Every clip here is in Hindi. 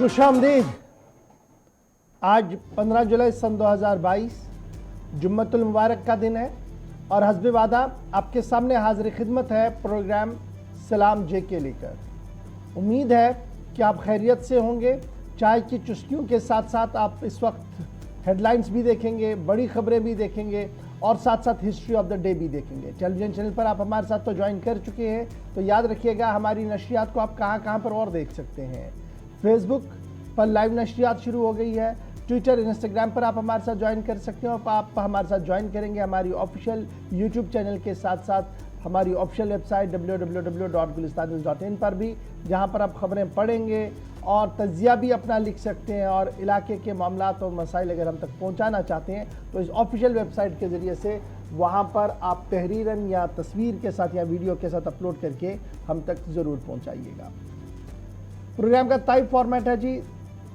खुशामदीद। आज 15 जुलाई सन 2022 जुम्मतुल मुबारक का दिन है और हस्बे वादा आपके सामने हाजिर खिदमत है प्रोग्राम सलाम जे के लेकर। उम्मीद है कि आप खैरियत से होंगे। चाय की चुस्कियों के साथ साथ आप इस वक्त हेडलाइंस भी देखेंगे, बड़ी खबरें भी देखेंगे और साथ साथ हिस्ट्री ऑफ द डे भी देखेंगे। टेलीविजन चैनल पर आप हमारे साथ तो ज्वाइन कर चुके हैं, तो याद रखिएगा हमारी नशरियात को आप कहाँ पर और देख सकते हैं। फेसबुक पर लाइव नशरियात शुरू हो गई है, ट्विटर इंस्टाग्राम पर आप हमारे साथ ज्वाइन कर सकते हो। आप हमारे साथ ज्वाइन करेंगे हमारी ऑफिशियल यूट्यूब चैनल के साथ साथ हमारी ऑफिशियल वेबसाइट www.gulistannews.in पर भी, जहां पर आप खबरें पढ़ेंगे और तजिया भी अपना लिख सकते हैं। और इलाके के मामलात और मसाइल अगर हम तक पहुंचाना चाहते हैं तो इस ऑफिशियल वेबसाइट के ज़रिए से वहां पर आप तहरीरन या तस्वीर के साथ या वीडियो के साथ अपलोड करके हम तक ज़रूर पहुँचाइएगा। प्रोग्राम का टाइप फॉर्मेट है जी,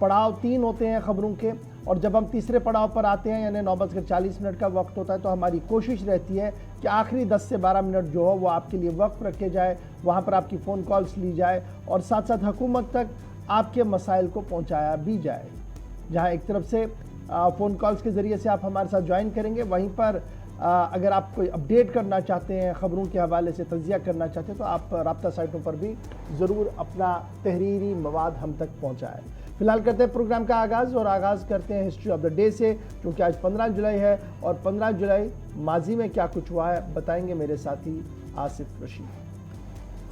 पड़ाव 3 होते हैं खबरों के, और जब हम तीसरे पड़ाव पर आते हैं यानी 9:40 का वक्त होता है तो हमारी कोशिश रहती है कि आखिरी 10 से 12 मिनट जो हो वो आपके लिए वक्त रखे जाए, वहाँ पर आपकी फ़ोन कॉल्स ली जाए और साथ साथ हुकूमत तक आपके मसाइल को पहुँचाया भी जाए। जहाँ एक तरफ से फ़ोन कॉल्स के ज़रिए से आप हमारे साथ ज्वाइन करेंगे, वहीं पर अगर आप कोई अपडेट करना चाहते हैं, ख़बरों के हवाले से तजिया करना चाहते हैं, तो आप राब्ता साइटों पर भी ज़रूर अपना तहरीरी मवाद हम तक पहुँचाएँ। फिलहाल करते हैं प्रोग्राम का आगाज़ और आगाज़ करते हैं हिस्ट्री ऑफ द डे से, क्योंकि आज 15 जुलाई है और 15 जुलाई माजी में क्या कुछ हुआ है बताएंगे मेरे साथी आसिफ रशीद।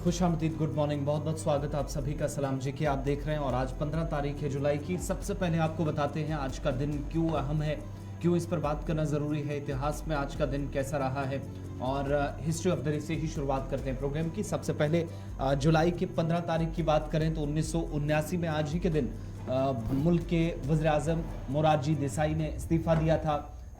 खुशामदीद, गुड मॉर्निंग, बहुत बहुत स्वागत आप सभी का। सलाम जी के आप देख रहे हैं और आज 15 तारीख है जुलाई की। सबसे पहले आपको बताते हैं आज का दिन क्यों अहम है, क्यों इस पर बात करना ज़रूरी है, इतिहास में आज का दिन कैसा रहा है और हिस्ट्री ऑफ द डे से ही शुरुआत करते हैं प्रोग्राम की। सबसे पहले जुलाई की 15 तारीख की बात करें तो 1979 में आज ही के दिन मुल्क के वज़ीर-ए-आज़म मोरारजी देसाई ने इस्तीफ़ा दिया था।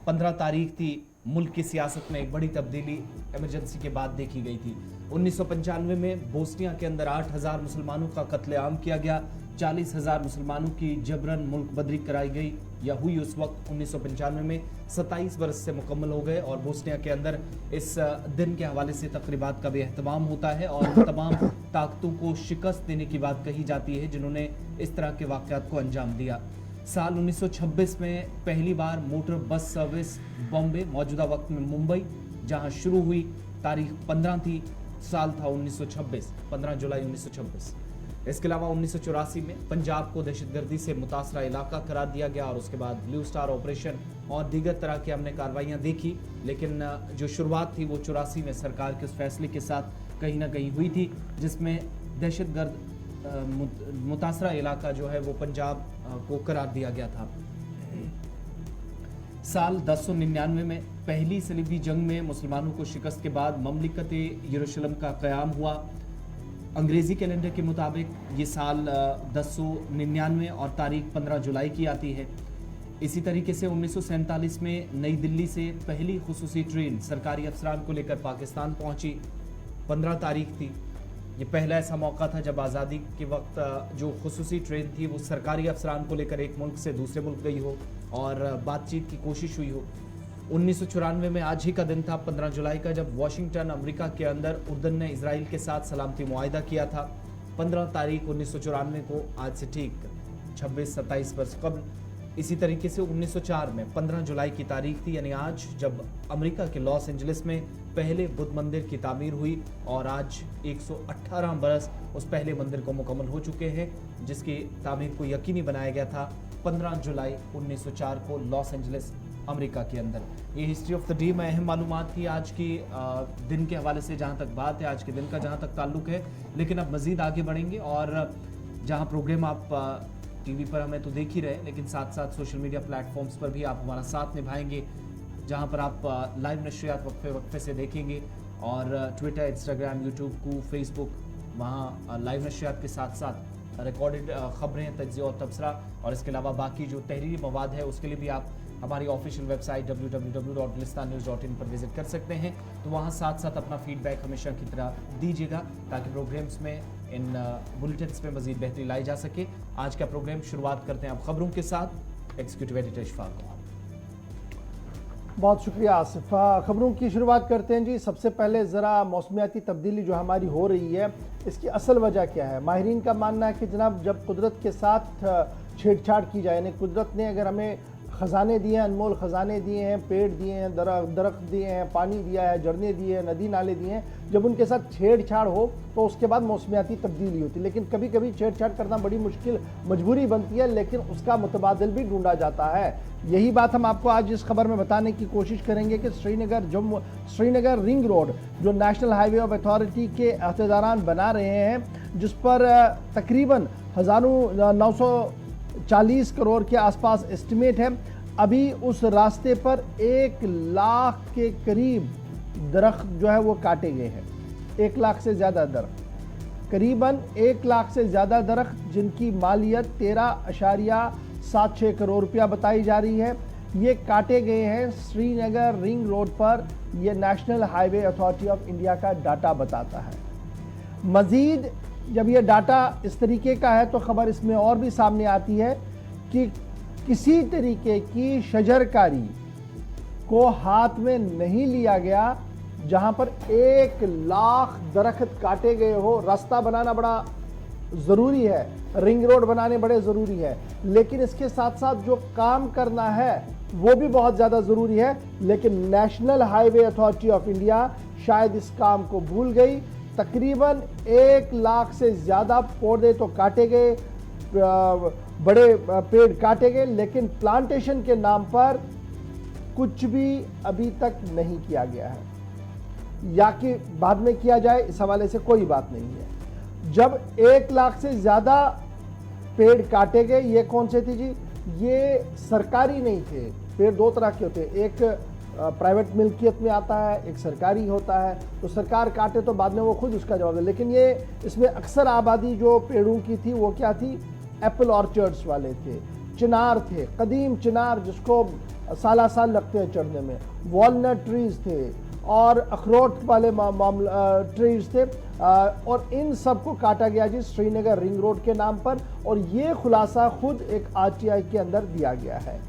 15 तारीख थी, मुल्क की सियासत में एक बड़ी तब्दीली इमरजेंसी के बाद देखी गई थी। 1995 में बोस्निया के अंदर 8,000 मुसलमानों का कत्लेआम किया गया, 40,000 मुसलमानों की जबरन मुल्क बदरी कराई गई या हुई उस वक्त 1995 में। 27 बरस से मुकम्मल हो गए और बोस्निया के अंदर इस दिन के हवाले से तकरीबात का भी एहतमाम होता है और तमाम ताकतों को शिकस्त देने की बात कही जाती है जिन्होंने इस तरह के वाक़यात को अंजाम दिया। साल 1926 में पहली बार मोटर बस सर्विस बॉम्बे, मौजूदा वक्त में मुंबई, जहां शुरू हुई, तारीख 15 थी, साल था 1926, 15 जुलाई 1926। इसके अलावा 1984 में पंजाब को दहशतगर्दी से मुतासरा इलाका करार दिया गया और उसके बाद ब्लू स्टार ऑपरेशन और दीगर तरह की हमने कार्रवाइयाँ देखी, लेकिन जो शुरुआत थी वो 84 में सरकार के उस फैसले के साथ कहीं ना कहीं हुई थी जिसमें दहशतगर्द मुतासरा इलाका जो है वो पंजाब को करार दिया गया था। साल 1099 में पहली सलीबी जंग में मुसलमानों को शिकस्त के बाद ममलिकत यरूशलेम का क़याम हुआ। अंग्रेज़ी कैलेंडर के मुताबिक ये साल 1099 और तारीख 15 जुलाई की आती है। इसी तरीके से 1947 में नई दिल्ली से पहली खुसूसी ट्रेन सरकारी अफसरान को लेकर पाकिस्तान पहुंची, 15 तारीख थी। ये पहला ऐसा मौका था जब आज़ादी के वक्त जो खुसूसी ट्रेन थी वो सरकारी अफसरान को लेकर एक मुल्क से दूसरे मुल्क गई हो और बातचीत की कोशिश हुई हो। 1994 में आज ही का दिन था 15 जुलाई का, जब वाशिंगटन अमेरिका के अंदर उर्दन ने इजराइल के साथ सलामती मुआहिदा किया था। 15 तारीख 1994 को आज से ठीक 26-27 वर्ष कबल इसी तरीके से 1904 में 15 जुलाई की तारीख थी, यानी आज, जब अमेरिका के लॉस एंजलिस में पहले बुद्ध मंदिर की तामीर हुई और आज 118 बरस उस पहले मंदिर को मुकम्मल हो चुके हैं जिसकी तामीर को यकीनी बनाया गया था 15 जुलाई 1904 को लॉस एंजलिस अमेरिका के अंदर। ये हिस्ट्री ऑफ द डे में अहम मालूमात थी आज की दिन के हवाले से, जहाँ तक बात है आज के दिन का, जहाँ तक ताल्लुक़ है। लेकिन अब मज़ीद आगे बढ़ेंगे और जहाँ प्रोग्राम आप टीवी पर हमें तो देख ही रहे, लेकिन साथ साथ सोशल मीडिया प्लेटफॉर्म्स पर भी आप हमारा साथ निभाएंगे, जहाँ पर आप लाइव नशरियात वक्फे वक्फे से देखेंगे और ट्विटर, इंस्टाग्राम, यूट्यूब को, फेसबुक, वहाँ लाइव नशरियात के साथ साथ रिकॉर्डेड ख़बरें, तज्ज़िया और तबसरा और इसके अलावा बाकी जो तहरीरी मवाद है उसके लिए भी आप हमारी ऑफिशियल वेबसाइट www.gulistannews.in पर विजिट कर सकते हैं। तो वहाँ साथ साथ अपना फीडबैक हमेशा की तरह दीजिएगा ताकि प्रोग्राम्स में, इन बुलेटिन्स में मज़ीद बेहतरी लाई जा सके। आज का प्रोग्राम शुरुआत करते हैं आप खबरों के साथ। Executive editor Ishfaq. बहुत शुक्रिया आसिफ। खबरों की शुरुआत करते हैं जी। सबसे पहले ज़रा मौसमियाती तब्दीली जो हमारी हो रही है इसकी असल वजह क्या है। माहिरीन का मानना है कि जनाब जब कुदरत के साथ छेड़छाड़ की जाए, यानी कुदरत ने अगर हमें ख़जाने दिए हैं, अनमोल ख़जाने दिए हैं, पेड़ दिए हैं, दरख्त दिए हैं, पानी दिया है, झरने दिए हैं, नदी नाले दिए हैं, जब उनके साथ छेड़छाड़ हो तो उसके बाद मौसमियाती तब्दीली होती है। लेकिन कभी कभी छेड़छाड़ करना बड़ी मुश्किल मजबूरी बनती है, लेकिन उसका मुतबादिल भी ढूंढा जाता है। यही बात हम आपको आज इस खबर में बताने की कोशिश करेंगे कि श्रीनगर रिंग रोड जो नेशनल हाईवे ऑफ अथॉरिटी के अहदेदारान बना रहे हैं, जिस पर तकरीबन 940 करोड़ के आसपास एस्टिमेट है, अभी उस रास्ते पर 1 लाख के करीब दरख्त जो है वो काटे गए हैं। 1 लाख से ज़्यादा दरख्त, करीबन 1 लाख से ज़्यादा दरख्त, जिनकी मालियत 13.76 करोड़ रुपया बताई जा रही है, ये काटे गए हैं श्रीनगर रिंग रोड पर। ये national highway authority of India का डाटा बताता है। मज़ीद जब ये डाटा इस तरीके का है तो ख़बर इसमें और भी सामने आती है कि किसी तरीके की शजरकारी को हाथ में नहीं लिया गया जहां पर 1 लाख दरख्त काटे गए हो। रास्ता बनाना बड़ा ज़रूरी है, रिंग रोड बनाने बड़े ज़रूरी है, लेकिन इसके साथ साथ जो काम करना है वो भी बहुत ज़्यादा ज़रूरी है। लेकिन national highway authority of India शायद इस काम को भूल गई। तकरीबन 1 लाख से ज़्यादा पौधे तो काटे गए, बड़े पेड़ काटे गए, लेकिन प्लांटेशन के नाम पर कुछ भी अभी तक नहीं किया गया है, या कि बाद में किया जाए, इस हवाले से कोई बात नहीं है। जब 1 लाख से ज़्यादा पेड़ काटे गए, ये कौन से थे जी? ये सरकारी नहीं थे। पेड़ दो तरह के होते हैं, एक प्राइवेट मिल्कियत में आता है, एक सरकारी होता है। तो सरकार काटे तो बाद में वो खुद उसका जवाब है, लेकिन ये इसमें अक्सर आबादी जो पेड़ों की थी वो क्या थी? एप्पल ऑर्चर्ड्स वाले थे, चिनार थे, कदीम चिनार जिसको साल साल लगते हैं चढ़ने में, वॉलनट ट्रीज थे और अखरोट वाले ट्रीज थे, और इन सब को काटा गया जी श्रीनगर रिंग रोड के नाम पर। और ये खुलासा खुद एक आरटीआई के अंदर दिया गया है।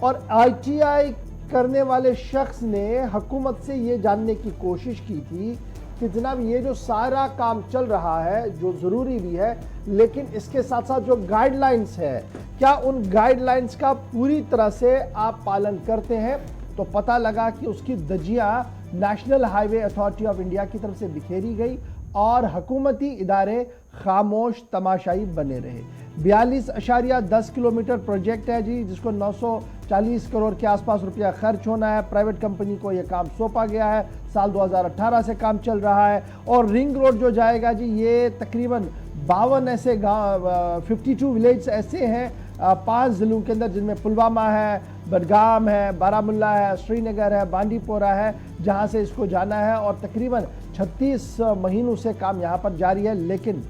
और आरटीआई करने वाले शख्स ने हुकूमत से ये जानने की कोशिश की थी कि जनाब ये जो सारा काम चल रहा है, जो ज़रूरी भी है, लेकिन इसके साथ साथ जो गाइडलाइंस है, क्या उन गाइडलाइंस का पूरी तरह से आप पालन करते हैं? तो पता लगा कि उसकी दजिया national highway authority of India की तरफ से बिखेरी गई और हुकूमती इदारे खामोश तमाशाई बने रहे। 42.10 किलोमीटर प्रोजेक्ट है जी, जिसको 940 करोड़ के आसपास रुपया खर्च होना है। प्राइवेट कंपनी को यह काम सौंपा गया है, साल 2018 से काम चल रहा है। और रिंग रोड जो जाएगा जी, ये तकरीबन 52 ऐसे गाँव, 52 विलेज ऐसे हैं 5 ज़िलों के अंदर, जिनमें पुलवामा है, बडगाम है, बारामुल्ला है, श्रीनगर है, बांडीपोरा है, जहां से इसको जाना है। और तकरीबन 36 महीनों से काम यहां पर जारी है। लेकिन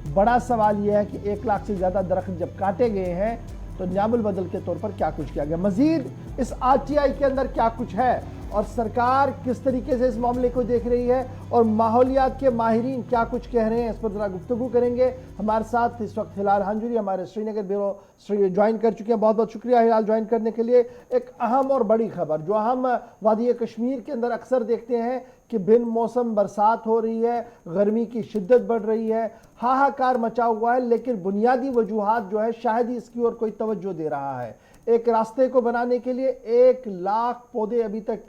बड़ा सवाल यह है कि 1 लाख से ज़्यादा दरख्त जब काटे गए हैं तो न्यामुल बदल के तौर पर क्या कुछ किया गया? मजीद इस आरटीआई के अंदर क्या कुछ है और सरकार किस तरीके से इस मामले को देख रही है और माहौलियात के माहिरीन क्या कुछ कह रहे हैं, इस पर जरा गुफ्तगू करेंगे। हमारे साथ इस वक्त हिलाल हांजुरी हमारे श्रीनगर ब्यूरो ज्वाइन कर चुके हैं। बहुत बहुत शुक्रिया हिलाल ज्वाइन करने के लिए। एक अहम और बड़ी खबर जो हम वादी कश्मीर के अंदर अक्सर देखते हैं कि बिन मौसम बरसात हो रही है, गर्मी की शिद्दत बढ़ रही है, हाहाकार मचा हुआ है, लेकिन बुनियादी वजूहात जो है शायद ही इसकी ओर कोई तवज्जो दे रहा है। एक रास्ते को बनाने के लिए 1 लाख पौधे अभी तक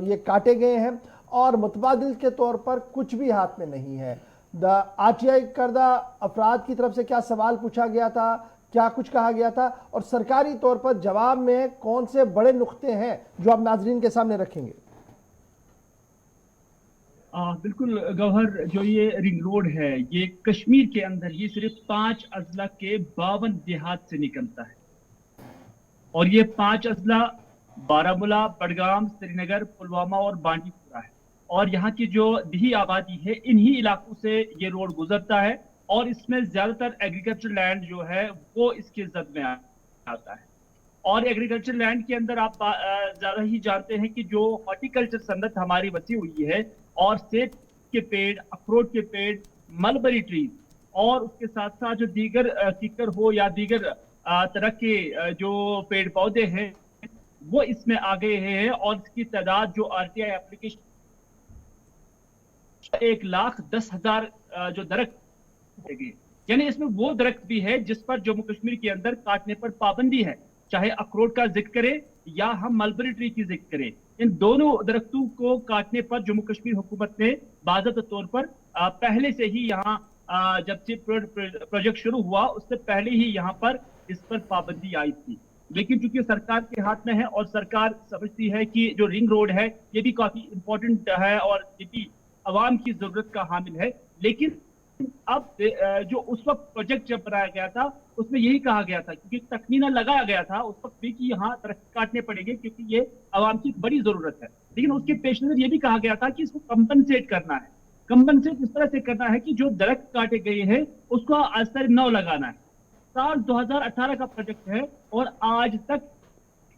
ये काटे गए हैं और मुतबादिल के तौर पर कुछ भी हाथ में नहीं है। आरटीआई करदा अफराद की तरफ से क्या सवाल पूछा गया था, क्या कुछ कहा गया था, और सरकारी तौर पर जवाब में कौन से बड़े नुक्ते हैं जो आप नाजरीन के सामने रखेंगे? बिल्कुल गौहर, जो ये रिंग रोड है ये कश्मीर के अंदर ये सिर्फ 5 अजला के 52 देहात से निकलता है। और ये 5 अजला बारामूला, बडगाम, श्रीनगर, पुलवामा और बांडीपुरा है। और यहाँ की जो दिही आबादी है, इन्हीं इलाकों से ये रोड गुजरता है और इसमें ज्यादातर एग्रीकल्चर लैंड जो है वो इसके जद में आता है। और एग्रीकल्चर लैंड के अंदर आप ज्यादा ही जानते हैं कि जो हॉर्टिकल्चर सनत हमारी बची हुई है, और सेब के पेड़, अखरोट के पेड़, मलबरी ट्रीज, और उसके साथ साथ जो दीगर किकर हो या दीगर तरह के जो पेड़ पौधे हैं, वो इसमें आ गए हैं और इसकी तादाद जो आरटीआई एप्लीकेशन 1,10,000 जो दरख्त गए, यानी इसमें वो दरख्त भी है जिस पर जम्मू कश्मीर के अंदर काटने पर पाबंदी है, चाहे अखरोट का जिक्र करें या हम मलबरी ट्री की जिक्र करें। इन दोनों दरख्तों को काटने पर जम्मू कश्मीर हुकूमत ने बाज़ाब्ता तौर पर पहले से ही यहाँ जब से प्रोजेक्ट शुरू हुआ उससे पहले ही यहाँ पर इस पर पाबंदी आई थी, लेकिन चूंकि सरकार के हाथ में है और सरकार समझती है कि जो रिंग रोड है ये भी काफी इंपॉर्टेंट है और ये भी आवाम की जरूरत का हामिल है, लेकिन अब जो उस वक्त प्रोजेक्ट जब बनाया गया था उसमें यही कहा गया था, क्योंकि तखमीना लगाया गया था उस वक्त भी कि यहाँ दरख्त काटने पड़ेंगे क्योंकि ये आवाम की बड़ी जरूरत है, लेकिन उसके पेश नजर ये भी कहा गया था कि इसको कंपनसेट करना है। कंपनसेट इस तरह से करना है कि जो दरख्त काटे गए हैं उसको असर नौ लगाना है। साल 2018 का प्रोजेक्ट है और आज तक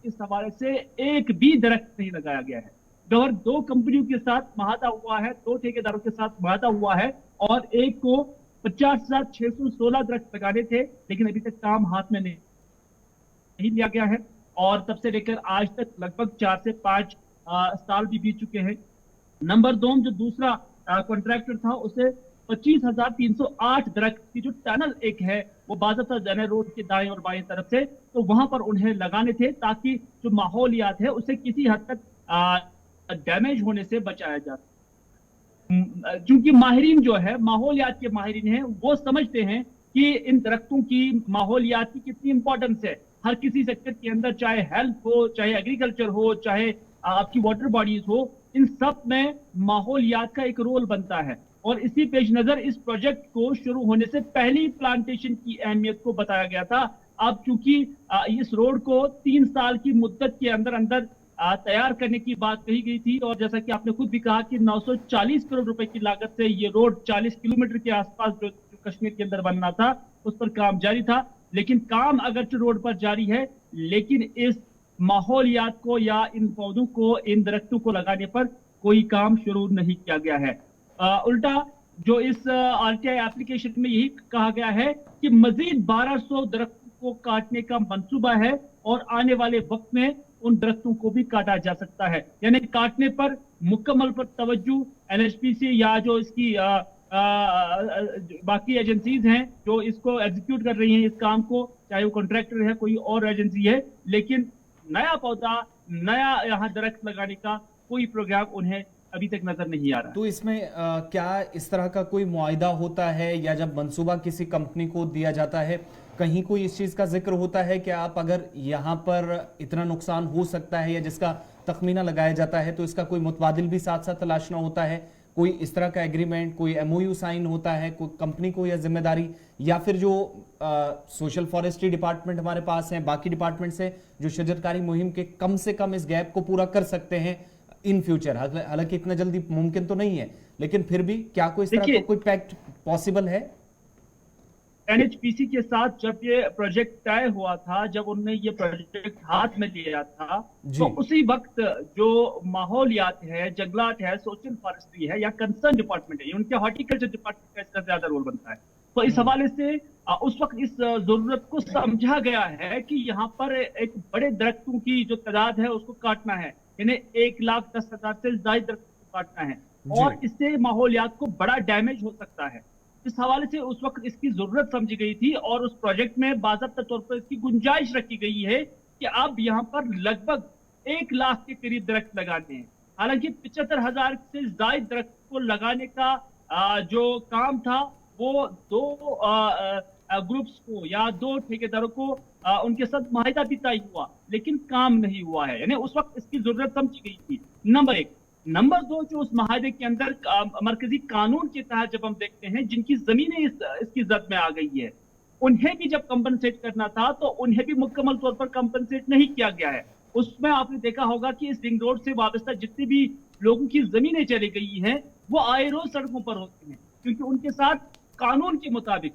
इस हवाले से एक भी दरख्त नहीं लगाया गया है। गवर्नर 2 कंपनियों के साथ महाता हुआ है, 2 ठेकेदारों के साथ महाता हुआ है और एक को 50,616 दरख्त लगाने थे, लेकिन अभी तक काम हाथ में नहीं लिया गया है और तब से लेकर आज तक लगभग 4 से 5 साल भी बीत चुके हैं। नंबर 2 जो दूसरा कॉन्ट्रैक्टर था उसे 25,308 दरख्त की जो टनल एक है वो बाज़ाब्ता जाने रोड के दाएं और बाएं तरफ से, तो वहां पर उन्हें लगाने थे ताकि जो माहौलियात है उसे किसी हद तक डैमेज होने से बचाया जा सके। क्योंकि माहिरीन जो है माहौलियात के माहिरीन हैं वो समझते हैं कि इन दरख्तों की माहौलियात की कितनी इंपॉर्टेंस है हर किसी सेक्टर के अंदर, चाहे हेल्थ हो, चाहे एग्रीकल्चर हो, चाहे आपकी वाटर बॉडीज हो, इन सब में माहौलियात का एक रोल बनता है। और इसी पेश नजर इस प्रोजेक्ट को शुरू होने से पहली प्लांटेशन की अहमियत को बताया गया था। अब चूंकि इस रोड को 3 साल की मुद्दत के अंदर अंदर तैयार करने की बात कही गई थी और जैसा कि आपने खुद भी कहा कि 940 करोड़ रुपए की लागत से ये रोड 40 किलोमीटर के आसपास जो कश्मीर के अंदर बनना था उस पर काम जारी था, लेकिन काम अगरचे रोड पर जारी है लेकिन इस माहौलियात को या इन पौधों को, इन दरख्तों को लगाने पर कोई काम शुरू नहीं किया गया है। उल्टा जो इस आरटीआई एप्लीकेशन में यही कहा गया है कि मजीद 1200 दरख्तों को काटने का मंसूबा है और आने वाले वक्त में उन दरख्तों को भी काटा जा सकता है, यानी काटने पर मुकम्मल पर तवज्जो एनएचपीसी या जो इसकी बाकी एजेंसीज हैं जो इसको एग्जीक्यूट कर रही हैं इस काम को, चाहे वो कॉन्ट्रैक्टर है कोई और एजेंसी है, लेकिन नया पौधा, नया यहाँ दरख्त लगाने का कोई प्रोग्राम उन्हें अभी तक नजर नहीं आ रहा। तो इसमें क्या इस तरह का कोई मुआहिदा होता है या जब मंसूबा किसी कंपनी को दिया जाता है कहीं कोई इस चीज का जिक्र होता है कि आप अगर यहाँ पर इतना नुकसान हो सकता है या जिसका तखमीना लगाया जाता है तो इसका कोई मुतबादिल भी साथ साथ तलाशना होता है, कोई इस तरह का एग्रीमेंट, कोई एमओयू साइन होता है, कोई कंपनी को या जिम्मेदारी या फिर जो सोशल फॉरेस्ट्री डिपार्टमेंट हमारे पास है, बाकी डिपार्टमेंट से जो शजरकारी मुहिम के कम से कम इस गैप को पूरा कर सकते हैं इन फ्यूचर, हालांकि इतना जल्दी मुमकिन तो नहीं है लेकिन फिर भी क्या कोई इस तरह का कोई पैक्ट पॉसिबल है? एनएचपीसी के साथ जब ये प्रोजेक्ट तय हुआ था, जब उन्होंने ये प्रोजेक्ट हाथ में लिया था तो उसी वक्त जो माहौलियात है, जंगलात है, सोशल फॉरेस्ट्री है या कंसर्न डिपार्टमेंट है, उनके हॉर्टिकल्चर डिपार्टमेंट का इसका ज्यादा रोल बनता है। तो इस हवाले से उस वक्त इस जरूरत को समझा गया है कि यहाँ पर एक बड़े दरख्तों की जो तादाद है उसको काटना है, यानी 1,10,000 से ज्यादा दरख्त को काटना है और इससे माहौलियात को बड़ा डैमेज हो सकता है। इस हवाले से उस वक्त इसकी जरूरत समझी गई थी और उस प्रोजेक्ट में बाज़ाब्ता तौर पर इसकी गुंजाइश रखी गई है कि अब यहाँ पर लगभग 1 लाख के करीब दरख्त लगाने हैं। हालांकि 75,000 से ज्यादा दरख्त को लगाने का जो काम था वो 2 ग्रुप्स को या 2 ठेकेदारों को उनके साथ माहिदा भी तय हुआ लेकिन काम नहीं हुआ है, यानी उस वक्त इसकी जरूरत समझी गई थी। नंबर 1। नंबर 2, जो उस माहिदे के अंदर मरकजी कानून के तहत जब हम देखते हैं जिनकी जमीनें इसकी जद में आ गई है उन्हें भी जब कंपनसेट करना था तो उन्हें भी मुकम्मल तौर पर कंपनसेट नहीं किया गया है। उसमें आपने देखा होगा कि इस रिंग रोड से वाबस्ता जितनी भी लोगों की जमीनें चली गई हैं वो आए रोज सड़कों पर होती हैं, क्योंकि उनके साथ कानून के मुताबिक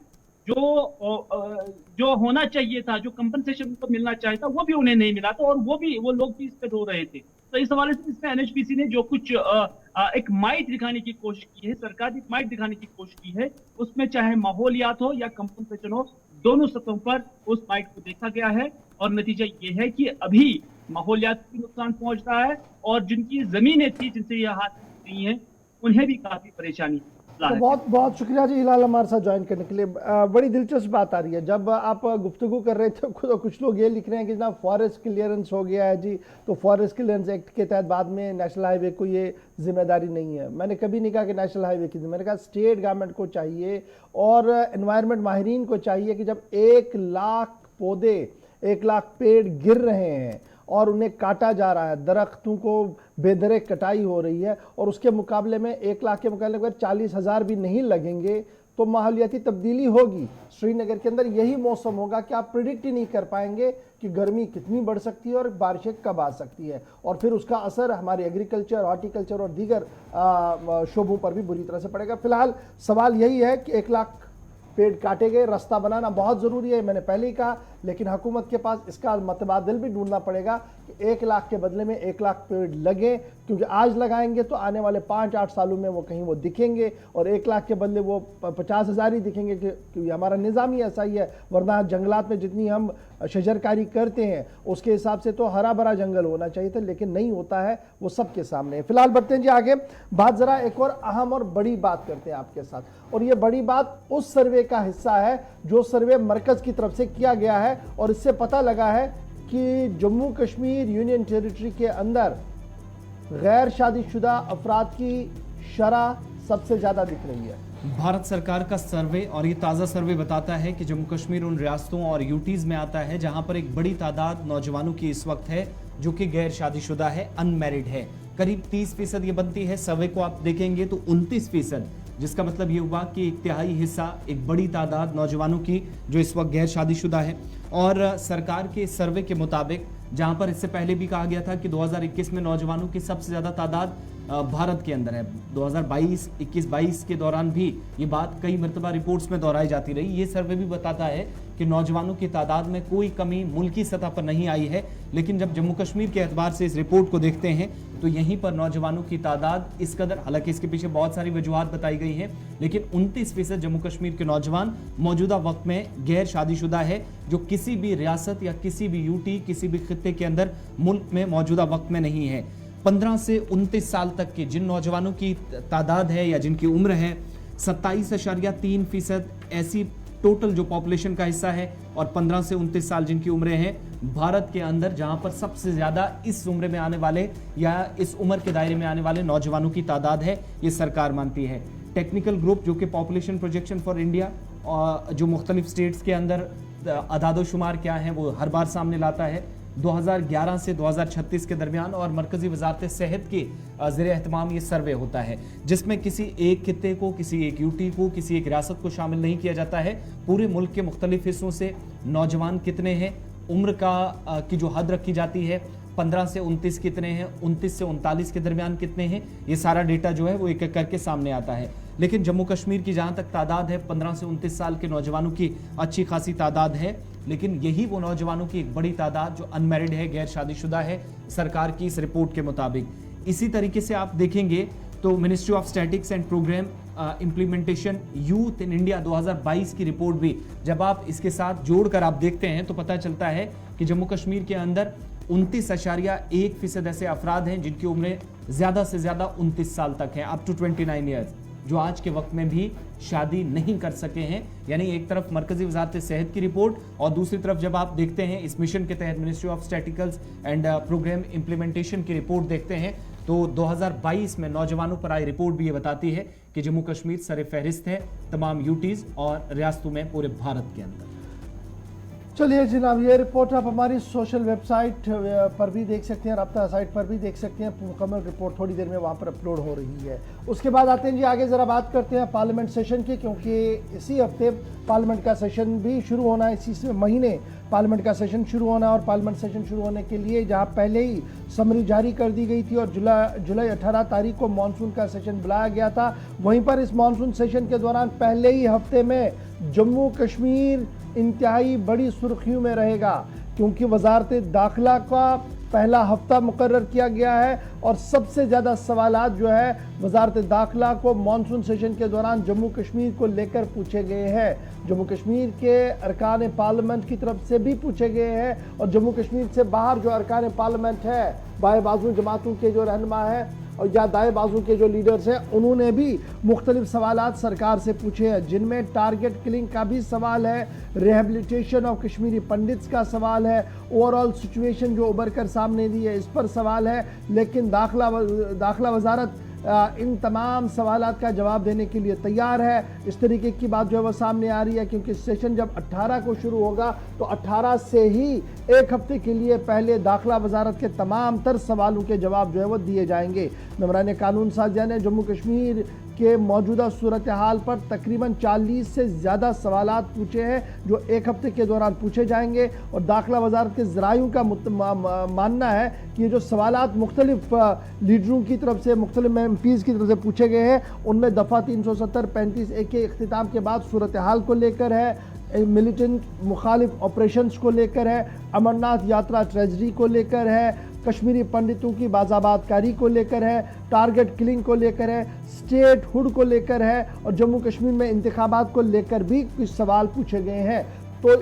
जो होना चाहिए था, जो कंपनसेशन को मिलना चाहिए था वो भी उन्हें नहीं मिला था और वो लोग भी इस पे रो रहे थे। तो इस हवाले से इसमें एनएचपीसी ने जो कुछ एक माइट दिखाने की कोशिश की है, सरकार ने माइट दिखाने की कोशिश की है, उसमें चाहे माहौलियात हो या कंपनसेशन हो, दोनों सतहों पर उस माइट को देखा गया है और नतीजा ये है कि अभी माहौलियाती नुकसान पहुंचता है, और जिनकी जमीनें थी जिनसे ये हादसे हुई हैं उन्हें भी काफी परेशानी तो बहुत बहुत शुक्रिया जी हिलाल हमारे साथ ज्वाइन करने के लिए। बड़ी दिलचस्प बात आ रही है, जब आप गुफ्तगू कर रहे थे तो कुछ लोग ये लिख रहे हैं कि जनाब फॉरेस्ट क्लियरेंस हो गया है जी, तो फॉरेस्ट क्लियरेंस एक्ट के तहत बाद में नेशनल हाईवे को ये जिम्मेदारी नहीं है। मैंने कभी नहीं कहा कि नेशनल हाईवे की, मैंने कहा स्टेट गवर्नमेंट को चाहिए और एनवायरनमेंट माहिरीन को चाहिए कि जब 1 लाख पौधे 1 लाख पेड़ गिर रहे हैं और उन्हें काटा जा रहा है, दरख्तों को बेदरे कटाई हो रही है, और उसके मुकाबले में 1 लाख के मुकाबले अगर 40,000 भी नहीं लगेंगे तो माहौलियाती तब्दीली होगी। श्रीनगर के अंदर यही मौसम होगा कि आप प्रिडिक्ट ही नहीं कर पाएंगे कि गर्मी कितनी बढ़ सकती है और बारिशें कब आ सकती है, और फिर उसका असर हमारे एग्रीकल्चर, हॉर्टिकल्चर और दीगर शोबों पर भी बुरी तरह से पड़ेगा। फिलहाल सवाल यही है कि 1 लाख पेड़ काटे गए, रास्ता बनाना बहुत ज़रूरी है, मैंने पहले ही कहा, लेकिन हुकूमत के पास इसका मतबादल भी ढूंढना पड़ेगा कि 1 लाख के बदले में 1 लाख पेड़ लगे, क्योंकि आज लगाएंगे तो आने वाले 5-8 सालों में वो कहीं वो दिखेंगे, और 1 लाख के बदले वो 50,000 ही दिखेंगे, क्योंकि हमारा निज़ाम ही ऐसा ही है। वरना जंगलात में जितनी हम शजरकारी करते हैं उसके हिसाब से तो हरा भरा जंगल होना चाहिए था, लेकिन नहीं होता है, वो सबके सामने है। फिलहाल बढ़ते हैं जी आगे, बात ज़रा एक और अहम और बड़ी बात करते हैं आपके साथ, और ये बड़ी बात उस सर्वे का हिस्सा है जो सर्वे मरकज़ की तरफ से किया गया है, और इससे पता लगा है कि जम्मू कश्मीर यूनियन टेरिटरी के अंदर गैर शादीशुदा अफराद की शरह सबसे ज़्यादा दिख रही है। भारत सरकार का सर्वे, और ये ताज़ा सर्वे बताता है कि जम्मू कश्मीर उन रियासतों और यूटीज़ में आता है जहां पर एक बड़ी तादाद नौजवानों की इस वक्त है जो कि गैर शादीशुदा है, अनमैरिड है। करीब 30% ये बनती है। सर्वे को आप देखेंगे तो 29%, जिसका मतलब ये हुआ कि 1/3 हिस्सा, एक बड़ी तादाद नौजवानों की जो इस वक्त गैर शादीशुदा है। और सरकार के सर्वे के मुताबिक, जहां पर इससे पहले भी कहा गया था कि 2021 में नौजवानों की सबसे ज़्यादा तादाद भारत के अंदर है, 2022, 21-22 के दौरान भी ये बात कई मरतबा रिपोर्ट्स में दोहराई जाती रही। ये सर्वे भी बताता है कि नौजवानों की तादाद में कोई कमी मुल्की सतह पर नहीं आई है, लेकिन जब जम्मू कश्मीर के एतबार से इस रिपोर्ट को देखते हैं तो यहीं पर नौजवानों की तादाद इस कदर, हालांकि इसके पीछे बहुत सारी वजूहात बताई गई हैं, लेकिन 29% जम्मू कश्मीर के नौजवान मौजूदा वक्त में गैर शादीशुदा है, जो किसी भी रियासत या किसी भी यूटी, किसी भी खित्ते के अंदर मुल्क में मौजूदा वक्त में नहीं है। 15 से 29 साल तक के जिन नौजवानों की तादाद है या जिनकी उम्र है, 27.3% ऐसी टोटल जो पॉपुलेशन का हिस्सा है, और 15 से 29 साल जिनकी उम्रें हैं भारत के अंदर, जहां पर सबसे ज्यादा इस उम्र में आने वाले या इस उम्र के दायरे में आने वाले नौजवानों की तादाद है, ये सरकार मानती है। टेक्निकल ग्रुप जो कि पॉपुलेशन प्रोजेक्शन फॉर इंडिया, और जो मुख्तलिफ स्टेट्स के अंदर अदादोशुमार क्या है वो हर बार सामने लाता है, 2011 से 2036 के दरमियान, और मरकजी वजारत सेहत के ज़ेर एहतमाम ये सर्वे होता है, जिसमें किसी एक खित्ते को, किसी एक यूटी को, किसी एक रियासत को शामिल नहीं किया जाता है। पूरे मुल्क के मुख्तलिफ हिस्सों से नौजवान कितने हैं, उम्र की जो हद रखी जाती है, 15 से 29 कितने हैं, 29 से 39 के दरमियान कितने हैं, ये सारा डेटा जो है वो एक एक करके सामने आता है। लेकिन जम्मू कश्मीर की जहाँ तक तादाद है, 15 से 29 साल के नौजवानों की अच्छी खासी तादाद है, लेकिन यही वो नौजवानों की एक बड़ी तादाद जो अनमैरिड है, गैर शादीशुदा है, सरकार की इस रिपोर्ट के मुताबिक। इसी तरीके से आप देखेंगे तो ministry of statistics and programme implementation youth in India 2022 की रिपोर्ट भी जब आप इसके साथ जोड़कर आप देखते हैं तो पता चलता है कि जम्मू कश्मीर के अंदर 29.1% ऐसे अफराद हैं जिनकी उम्रें ज़्यादा से ज़्यादा 29 साल तक हैं, अप टू 29 ईयर्स, जो आज के वक्त में भी शादी नहीं कर सके हैं। यानी एक तरफ मरकजी वजारत सेहत की रिपोर्ट, और दूसरी तरफ जब आप देखते हैं इस मिशन के तहत ministry of statistics and programme implementation की रिपोर्ट देखते हैं तो 2022 में नौजवानों पर आई रिपोर्ट भी ये बताती है कि जम्मू कश्मीर सरे फहरिस्त है तमाम यूटीज़ और रियासतों में पूरे भारत के अंदर। चलिए जनाब, ये रिपोर्ट आप हमारी सोशल वेबसाइट पर भी देख सकते हैं, राब्ता साइट पर भी देख सकते हैं। मुकम्मल रिपोर्ट थोड़ी देर में वहाँ पर अपलोड हो रही है। उसके बाद आते हैं जी आगे, ज़रा बात करते हैं पार्लियामेंट सेशन की, क्योंकि इसी हफ्ते पार्लियामेंट का सेशन भी शुरू होना है, इसी महीने पार्लियामेंट का सेशन शुरू होना है। और पार्लियामेंट सेशन शुरू होने के लिए जहाँ पहले ही समरी जारी कर दी गई थी और जुलाई 18 तारीख को मानसून का सेशन बुलाया गया था, वहीं पर इस मानसून सेशन के दौरान पहले ही हफ्ते में जम्मू कश्मीर इंतहाई बड़ी सुर्खियों में रहेगा, क्योंकि वजारत दाखिला का पहला हफ्ता मुकर्रर किया गया है और सबसे ज़्यादा सवालात जो है वजारत दाखिला को मानसून सेशन के दौरान जम्मू कश्मीर को लेकर पूछे गए हैं। जम्मू कश्मीर के अरकान पार्लियामेंट की तरफ से भी पूछे गए हैं और जम्मू कश्मीर से बाहर जो अरकान पार्लियामेंट है, बाएं बाजू जमातों के जो रहनुमा है और या दाएं बाजू के जो लीडर्स हैं, उन्होंने भी मुख्तलिफ सवालात सरकार से पूछे हैं, जिनमें टारगेट किलिंग का भी सवाल है, रिहेबिलिटेशन ऑफ कश्मीरी पंडित्स का सवाल है, ओवरऑल सिचुएशन जो उभर कर सामने दी है इस पर सवाल है। लेकिन दाखिला वजारत इन तमाम सवालात का जवाब देने के लिए तैयार है। इस तरीके की बात जो है वो सामने आ रही है क्योंकि सेशन जब 18 को शुरू होगा तो 18 से ही एक हफ्ते के लिए पहले दाखिला वजारत के तमाम तर सवालों के जवाब जो है वो दिए जाएंगे। मेंबरान कानून साजिया ने जम्मू कश्मीर के मौजूदा सूरत हाल पर तकरीबन 40 से ज़्यादा सवालात पूछे हैं जो एक हफ्ते के दौरान पूछे जाएंगे और दाखिला वजारत के ज़राइयों का मानना है कि ये जो सवालात मुख्तलिफ लीडरों की तरफ से, मुख्तलिफ MPs की तरफ से पूछे गए हैं, उनमें दफ़ा 370-35A के इख्तिताम के बाद सूरत हाल को लेकर है, मिलिटेंट मुखालिफ ऑपरेशंस को लेकर है, अमरनाथ यात्रा ट्रेजरी को लेकर है, कश्मीरी पंडितों की बाजाबातकारी को लेकर है, टारगेट किलिंग को लेकर है, स्टेट हुड को लेकर है और जम्मू कश्मीर में इंतखाबात को लेकर भी कुछ सवाल पूछे गए हैं। तो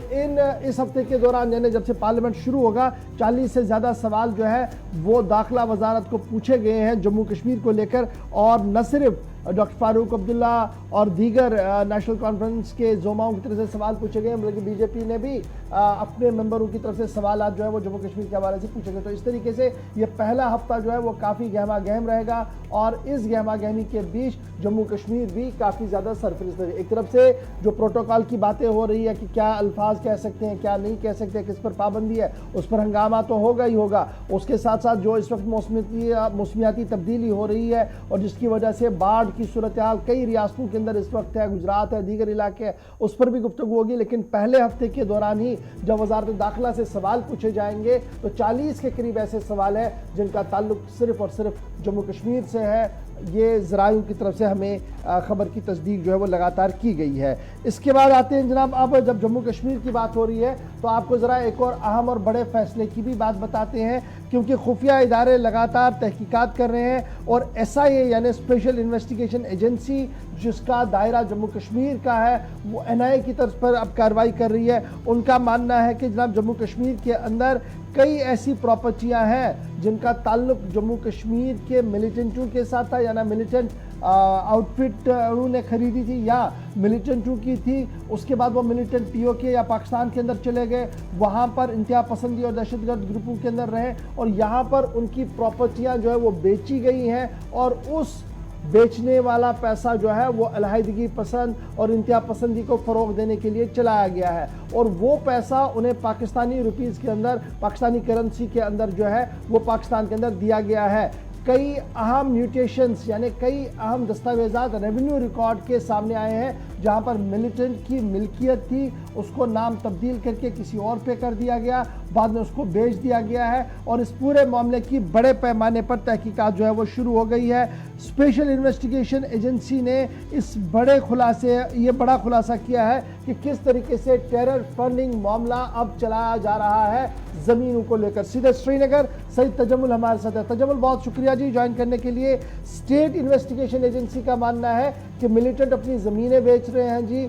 इस हफ्ते के दौरान यानी जब से पार्लियामेंट शुरू होगा 40 से ज़्यादा सवाल जो है वो दाखिला वजारत को पूछे गए हैं जम्मू कश्मीर को लेकर। और न सिर्फ डॉक्टर फारूक अब्दुल्ला और दीगर नेशनल कॉन्फ्रेंस के जोमाओं की तरफ से सवाल पूछे गए, बल्कि बीजेपी ने भी अपने मेंबरों की तरफ से सवाल जो है वो जम्मू कश्मीर के हवाले से पूछे गए। तो इस तरीके से ये पहला हफ्ता जो है वो काफ़ी गहमा गहम रहेगा और इस गहमा गहमी के बीच जम्मू कश्मीर भी काफ़ी ज़्यादा सरफराज है। एक तरफ से जो प्रोटोकॉल की बातें हो रही है कि क्या अल्फाज कह सकते हैं, क्या नहीं कह सकते, किस पर पाबंदी है, उस पर हंगामा तो होगा ही होगा। उसके साथ साथ जो इस वक्त मौसमियाती तब्दीली हो रही है और जिसकी वजह से बाढ़ की सूरत हाल कई रियासतों के अंदर इस वक्त है, गुजरात है, दीगर इलाके है, उस पर भी गुफ्तगू होगी। लेकिन पहले हफ्ते के दौरान ही जब वजारत दाखिला से सवाल पूछे जाएंगे तो 40 के करीब ऐसे सवाल हैं जिनका ताल्लुक सिर्फ और सिर्फ जम्मू कश्मीर से है। ये ज़राइयों की तरफ से हमें ख़बर की तस्दीक जो है वो लगातार की गई है। इसके बाद आते हैं जनाब, अब जब जम्मू कश्मीर की बात हो रही है तो आपको ज़रा एक और अहम और बड़े फैसले की भी बात बताते हैं, क्योंकि खुफिया इदारे लगातार तहकीकात कर रहे हैं और SIA यानी स्पेशल इन्वेस्टिगेशन एजेंसी जिसका दायरा जम्मू कश्मीर का है वो NIA की तरफ पर अब कार्रवाई कर रही है। उनका मानना है कि जनाब जम्मू कश्मीर के अंदर कई ऐसी प्रॉपर्टियां हैं जिनका ताल्लुक जम्मू कश्मीर के मिलिटेंटों के साथ था, यानी मिलिटेंट आउटफिट उन्होंने खरीदी थी या मिलिटेंटों की थी। उसके बाद वो मिलिटेंट POK या पाकिस्तान के अंदर चले गए, वहाँ पर इंतहा पसंदी और दहशतगर्द ग्रुपों के अंदर रहे और यहाँ पर उनकी प्रॉपर्टियाँ जो है वो बेची गई हैं और उस बेचने वाला पैसा जो है वो अलहदगी पसंद और इंतहा पसंदी को फ़रोग देने के लिए चलाया गया है और वो पैसा उन्हें पाकिस्तानी रुपीज़ के अंदर, पाकिस्तानी करेंसी के अंदर जो है वो पाकिस्तान के अंदर दिया गया है। कई अहम म्यूटेशंस यानी कई अहम दस्तावेज़ात रेवेन्यू रिकॉर्ड के सामने आए हैं जहां पर मिलिटेंट की मिल्कियत थी उसको नाम तब्दील करके किसी और पे कर दिया गया, बाद में उसको बेच दिया गया है और इस पूरे मामले की बड़े पैमाने पर तहकीकात जो है वो शुरू हो गई है। स्पेशल इन्वेस्टिगेशन एजेंसी ने इस ये बड़ा खुलासा किया है कि किस तरीके से टेरर फंडिंग मामला अब चलाया जा रहा है ज़मीनों को लेकर। सीधे श्रीनगर सईद तजम्मुल हमारे साथ है। तजम्मुल, बहुत शुक्रिया जी ज्वाइन करने के लिए। स्टेट इन्वेस्टिगेशन एजेंसी का मानना है कि मिलिटेंट अपनी ज़मीनें बेच रहे हैं जी,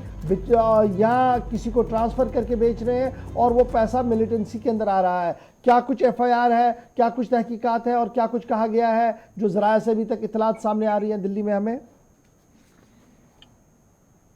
या किसी को ट्रांसफ़र करके बेच रहे हैं और वो पैसा मिलिटेंसी के अंदर आ रहा है। क्या कुछ FIR है, क्या कुछ तहकीकात है और क्या कुछ कहा गया है जो ज़राए से अभी तक इतलात सामने आ रही है दिल्ली में हमें?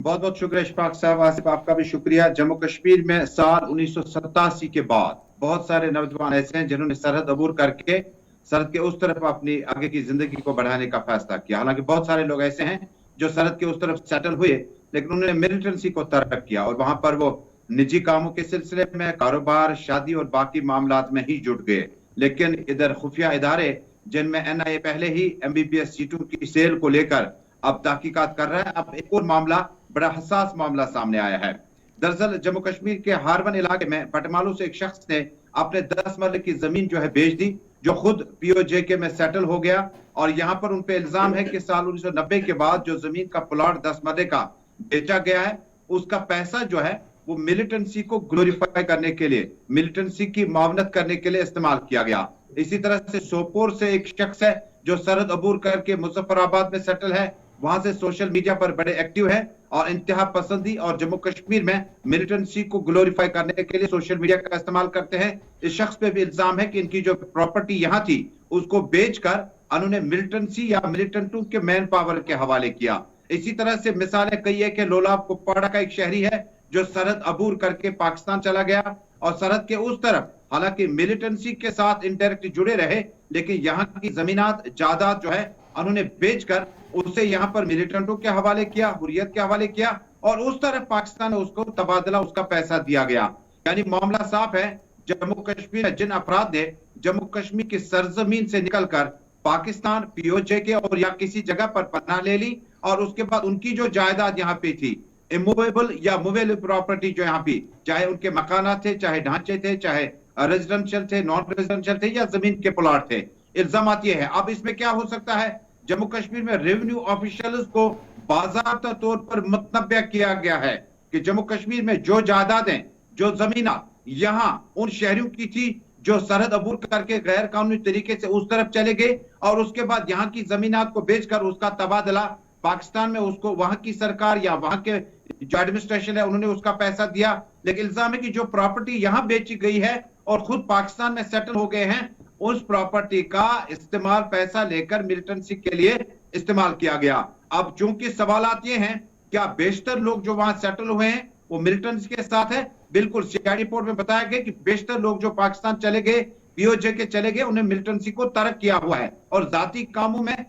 बहुत बहुत शुक्रिया इशफाक साहब। आसिफ, आपका भी शुक्रिया। जम्मू कश्मीर में साल 1987 के बाद बहुत सारे नौजवान ऐसे हैं जिन्होंने सरहद अबूर करके सरहद के उस तरफ अपनी आगे की जिंदगी को बढ़ाने का फैसला किया। हालांकि बहुत सारे लोग ऐसे हैं जो सरहद के उस तरफ सेटल हुए लेकिन उन्होंने मिलिटेंसी को तरक किया और वहां पर वो निजी कामों के सिलसिले में, कारोबार, शादी और बाकी मामलात में ही जुट गए। लेकिन इधर खुफिया इदारे जिनमें NIA पहले ही MBBS सीटों की सेल को लेकर अब तहकीकात कर रहा है। अब एक और मामला, बड़ा हसास मामला सामने आया है। दरअसल जम्मू कश्मीर के हारवन इलाके में पटमालू से एक शख्स ने अपने 10 मरले की जमीन जो है बेच दी, जो खुद POJK में सेटल हो गया और यहाँ पर उन पे इल्जाम है कि साल 1990 के बाद जो जमीन का प्लॉट 10 मरले का बेचा गया है उसका पैसा जो है वो मिलिटेंसी को ग्लोरीफाई करने के लिए, मिलिटेंसी की मावनत करने के लिए इस्तेमाल किया गया। इसी तरह से सोपोर से एक शख्स है जो सरहद अबूर करके मुजफ्फराबाद में सेटल है, वहां से सोशल मीडिया पर बड़े एक्टिव है और इंतहा पसंदी और जम्मू कश्मीर में मिलिटेंसी को ग्लोरीफाई करने के लिए सोशल मीडिया का इस्तेमाल करते हैं। इस शख्स पे भी इल्जाम है कि इनकी जो प्रॉपर्टी यहाँ थी उसको बेचकर उन्होंने मिलिटेंसी या मिलिटेंटों के मैन पावर के हवाले किया। इसी तरह से मिसालें कई है कि लोलाब कुपवाड़ा का एक शहरी है जो सरहद अबूर करके पाकिस्तान चला गया और सरहद के उस तरफ हालांकि मिलिटेंसी के साथ इनडायरेक्टली जुड़े रहे, लेकिन यहाँ की जमीनात जायदाद जो है उन्होंने बेचकर उसे यहाँ पर मिलिटेंटों के हवाले किया, हुर्रियत के हवाले किया और उस तरफ पाकिस्तान ने उसको तबादला उसका पैसा दिया गया। यानी मामला साफ है, जम्मू कश्मीर में जिन अपराध ने जम्मू कश्मीर की सरजमीन से निकलकर पाकिस्तान पीओजे के और या किसी जगह पर पनाह ले ली और उसके बाद उनकी जो जायदाद यहाँ पे थी, इमूवेबल या मूवेबल प्रॉपर्टी जो यहाँ पे, चाहे उनके मकानात थे, चाहे ढांचे थे, चाहे रेजिडेंशियल थे, नॉन रेजिडेंशियल थे या जमीन के प्लॉट थे, इल्जामात ये है। अब इसमें क्या हो सकता है, जम्मू कश्मीर में रेवेन्यू ऑफिशियल्स को बाज़ाब्ता तौर पर मुतनब्बा किया गया है कि जम्मू कश्मीर में जो जायदादें, जो जमीना यहाँ उन शहरियों की थी जो सरहद अबूर करके गैर कानूनी तरीके से उस तरफ चले गए और उसके बाद यहाँ की जमीनात को बेचकर उसका तबादला पाकिस्तान में उसको वहां की सरकार या वहां के जो एडमिनिस्ट्रेशन है उन्होंने उसका पैसा दिया। लेकिन इल्जाम है कि जो प्रॉपर्टी यहाँ बेची गई है और खुद पाकिस्तान में सेटल हो गए हैं, उस प्रॉपर्टी का इस्तेमाल पैसा लेकर मिलिटेंसी के लिए इस्तेमाल किया गया। अब चूंकि सवालात ये हैं, क्या बेशतर लोग जो वहां सेटल हुए हैं वो मिलिटेंसी के साथ है? बिल्कुल, सीआईडी रिपोर्ट में बताया गया कि बेशतर लोग जो पाकिस्तान चले गए, पीओजे के चले गए, उन्हें मिलिटेंसी को तर्क किया हुआ है और जाती कामों में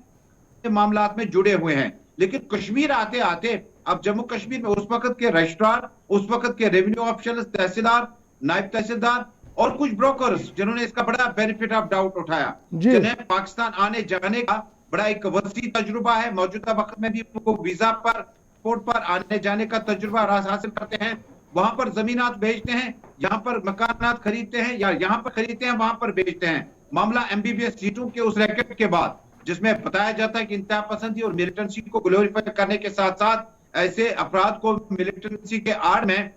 मामलात में जुड़े हुए हैं। लेकिन कश्मीर आते आते अब जम्मू कश्मीर में उस वक्त के रजिस्ट्रार, उस वक्त के रेवेन्यू ऑफिसर्स, तहसीलदार, नायब तहसीलदार और कुछ ब्रोकर्स जिन्होंने इसका बड़ा बेनिफिट ऑफ डाउट उठाया, जिन्हें पाकिस्तान आने जाने का बड़ा एक वसी तजुर्बा है, मौजूदा वक्त में भी उनको वीजा पर, पासपोर्ट पर आने जाने का तजुर्बा हासिल करते हैं, वहां पर जमीनात बेचते हैं, यहाँ पर मकानात खरीदते हैं या यहाँ पर खरीदते हैं वहां पर बेचते हैं। मामला एमबीबीएस सीटों के उस रैकेट के बाद जिसमें बताया जाता है कि इंतहा पसंदी और मिलिटेंसी को ग्लोरीफाई करने के साथ साथ ऐसे अपराध को मिलिटेंसी के आड़ में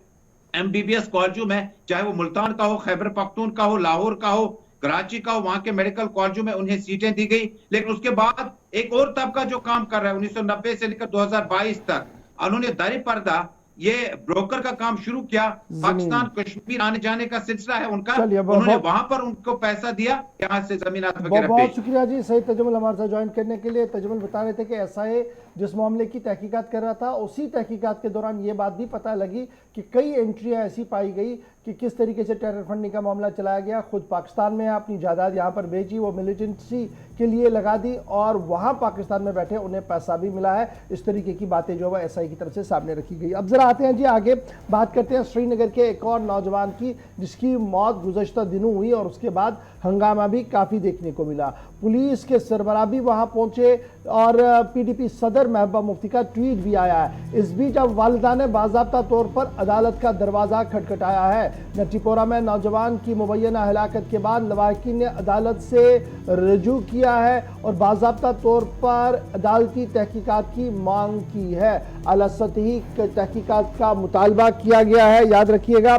एमबीबीएस कॉलेजों में, चाहे वो मुल्तान का हो, खैबर पख्तून का हो, लाहौर का हो, कराची का हो, वहां के मेडिकल कॉलेजों में उन्हें सीटें दी गई। लेकिन उसके बाद एक और तबका जो काम कर रहा है 1990 से लेकर 2022 तक, उन्होंने दारी पर्दा ये ब्रोकर का काम शुरू किया। पाकिस्तान कश्मीर आने जाने का सिलसिला है उनका, उन्होंने वहां पर उनको पैसा दिया, यहाँ से जमीनात वगैरह। बहुत शुक्रिया जी सही तजुमल हमारे साथ ज्वाइन करने के लिए। तजुमल बता रहे थे कि एसआईए जिस मामले की तहकीकात कर रहा था, उसी तहकीकात के दौरान ये बात भी पता लगी कि कई एंट्रियां ऐसी पाई गई कि किस तरीके से टेरर फंडिंग का मामला चलाया गया। खुद पाकिस्तान में अपनी जायदाद यहाँ पर बेची, वो मिलिटेंसी के लिए लगा दी और वहाँ पाकिस्तान में बैठे उन्हें पैसा भी मिला है। इस तरीके की बातें जो है एसआई की तरफ से सामने रखी गई। अब जरा आते हैं जी आगे, बात करते हैं श्रीनगर के एक और नौजवान की जिसकी मौत गुज़श्ता दिनों हुई और उसके बाद हंगामा भी काफ़ी देखने को मिला। पुलिस के सरबराह भी वहाँ पहुँचे और पीडीपी सदर महबूबा मुफ्ती का ट्वीट भी आया है। इस बीच अब वालिदा ने बाज़ाब्ता तौर पर अदालत का दरवाज़ा खटखटाया है। नटीपोरा में नौजवान की मुबैना हलाकत के बाद लवाहिकीन ने अदालत से रजू किया है और बाज़ाब्ता तौर पर अदालती तहकीकात की मांग की है। आला सतही तहकीकात का मुतालबा किया गया है। याद रखिएगा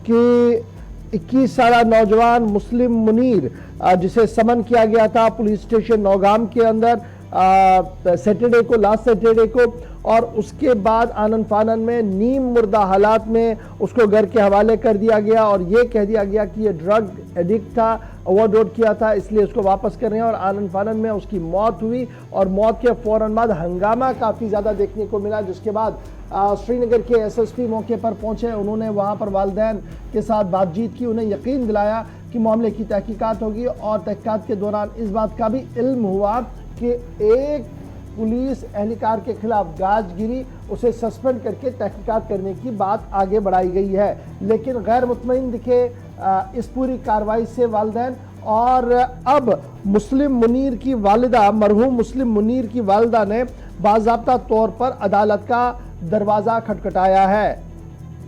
कि 21 साला नौजवान मुस्लिम मुनीर जिसे समन किया गया था पुलिस स्टेशन नौगाम के अंदर सैटरडे को, लास्ट सैटरडे को, और उसके बाद आनन फानन में नीम मुर्दा हालात में उसको घर के हवाले कर दिया गया और ये कह दिया गया कि ये ड्रग एडिक्ट था, ओवरडोज किया था, इसलिए उसको वापस कर रहे हैं और आनन फानन में उसकी मौत हुई और मौत के फौरन बाद हंगामा काफ़ी ज़्यादा देखने को मिला। जिसके बाद श्रीनगर के एसएसपी मौके पर पहुंचे, उन्होंने वहां पर वालिदैन के साथ बातचीत की, उन्हें यकीन दिलाया कि मामले की तहकीकात होगी और तहकीकात के दौरान इस बात का भी इल्म हुआ कि एक पुलिस एहलकार के खिलाफ गाज गिरी, उसे सस्पेंड करके तहकीकात करने की बात आगे बढ़ाई गई है। लेकिन गैर मुतमईन दिखे इस पूरी कार्रवाई से वालिदैन और अब मुस्लिम मुनीर की वालिदा, मरहूम मुस्लिम मुनीर की वालिदा ने बाज़ाब्ता तौर पर अदालत का दरवाज़ा खटखटाया है।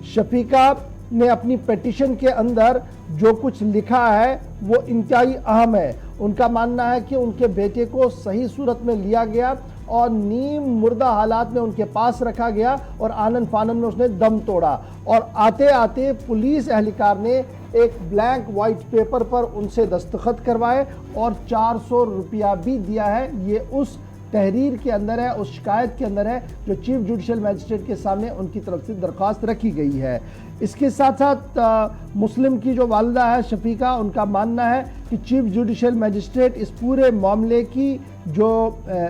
शफीका ने अपनी पिटीशन के अंदर जो कुछ लिखा है वो इंतहाई अहम है। उनका मानना है कि उनके बेटे को सही सूरत में लिया गया और नीम मुर्दा हालात में उनके पास रखा गया और आनन फानन में उसने दम तोड़ा और आते आते पुलिस एहलकार ने एक ब्लैंक वाइट पेपर पर उनसे दस्तखत करवाए और 400 रुपया भी दिया है। ये उस तहरीर के अंदर है, उस शिकायत के अंदर है जो चीफ जुडिशल मजिस्ट्रेट के सामने उनकी तरफ से दरख्वास्त रखी गई है। इसके साथ साथ मुस्लिम की जो वालिदा है शफीका, उनका मानना है कि चीफ जुडिशल मजिस्ट्रेट इस पूरे मामले की जो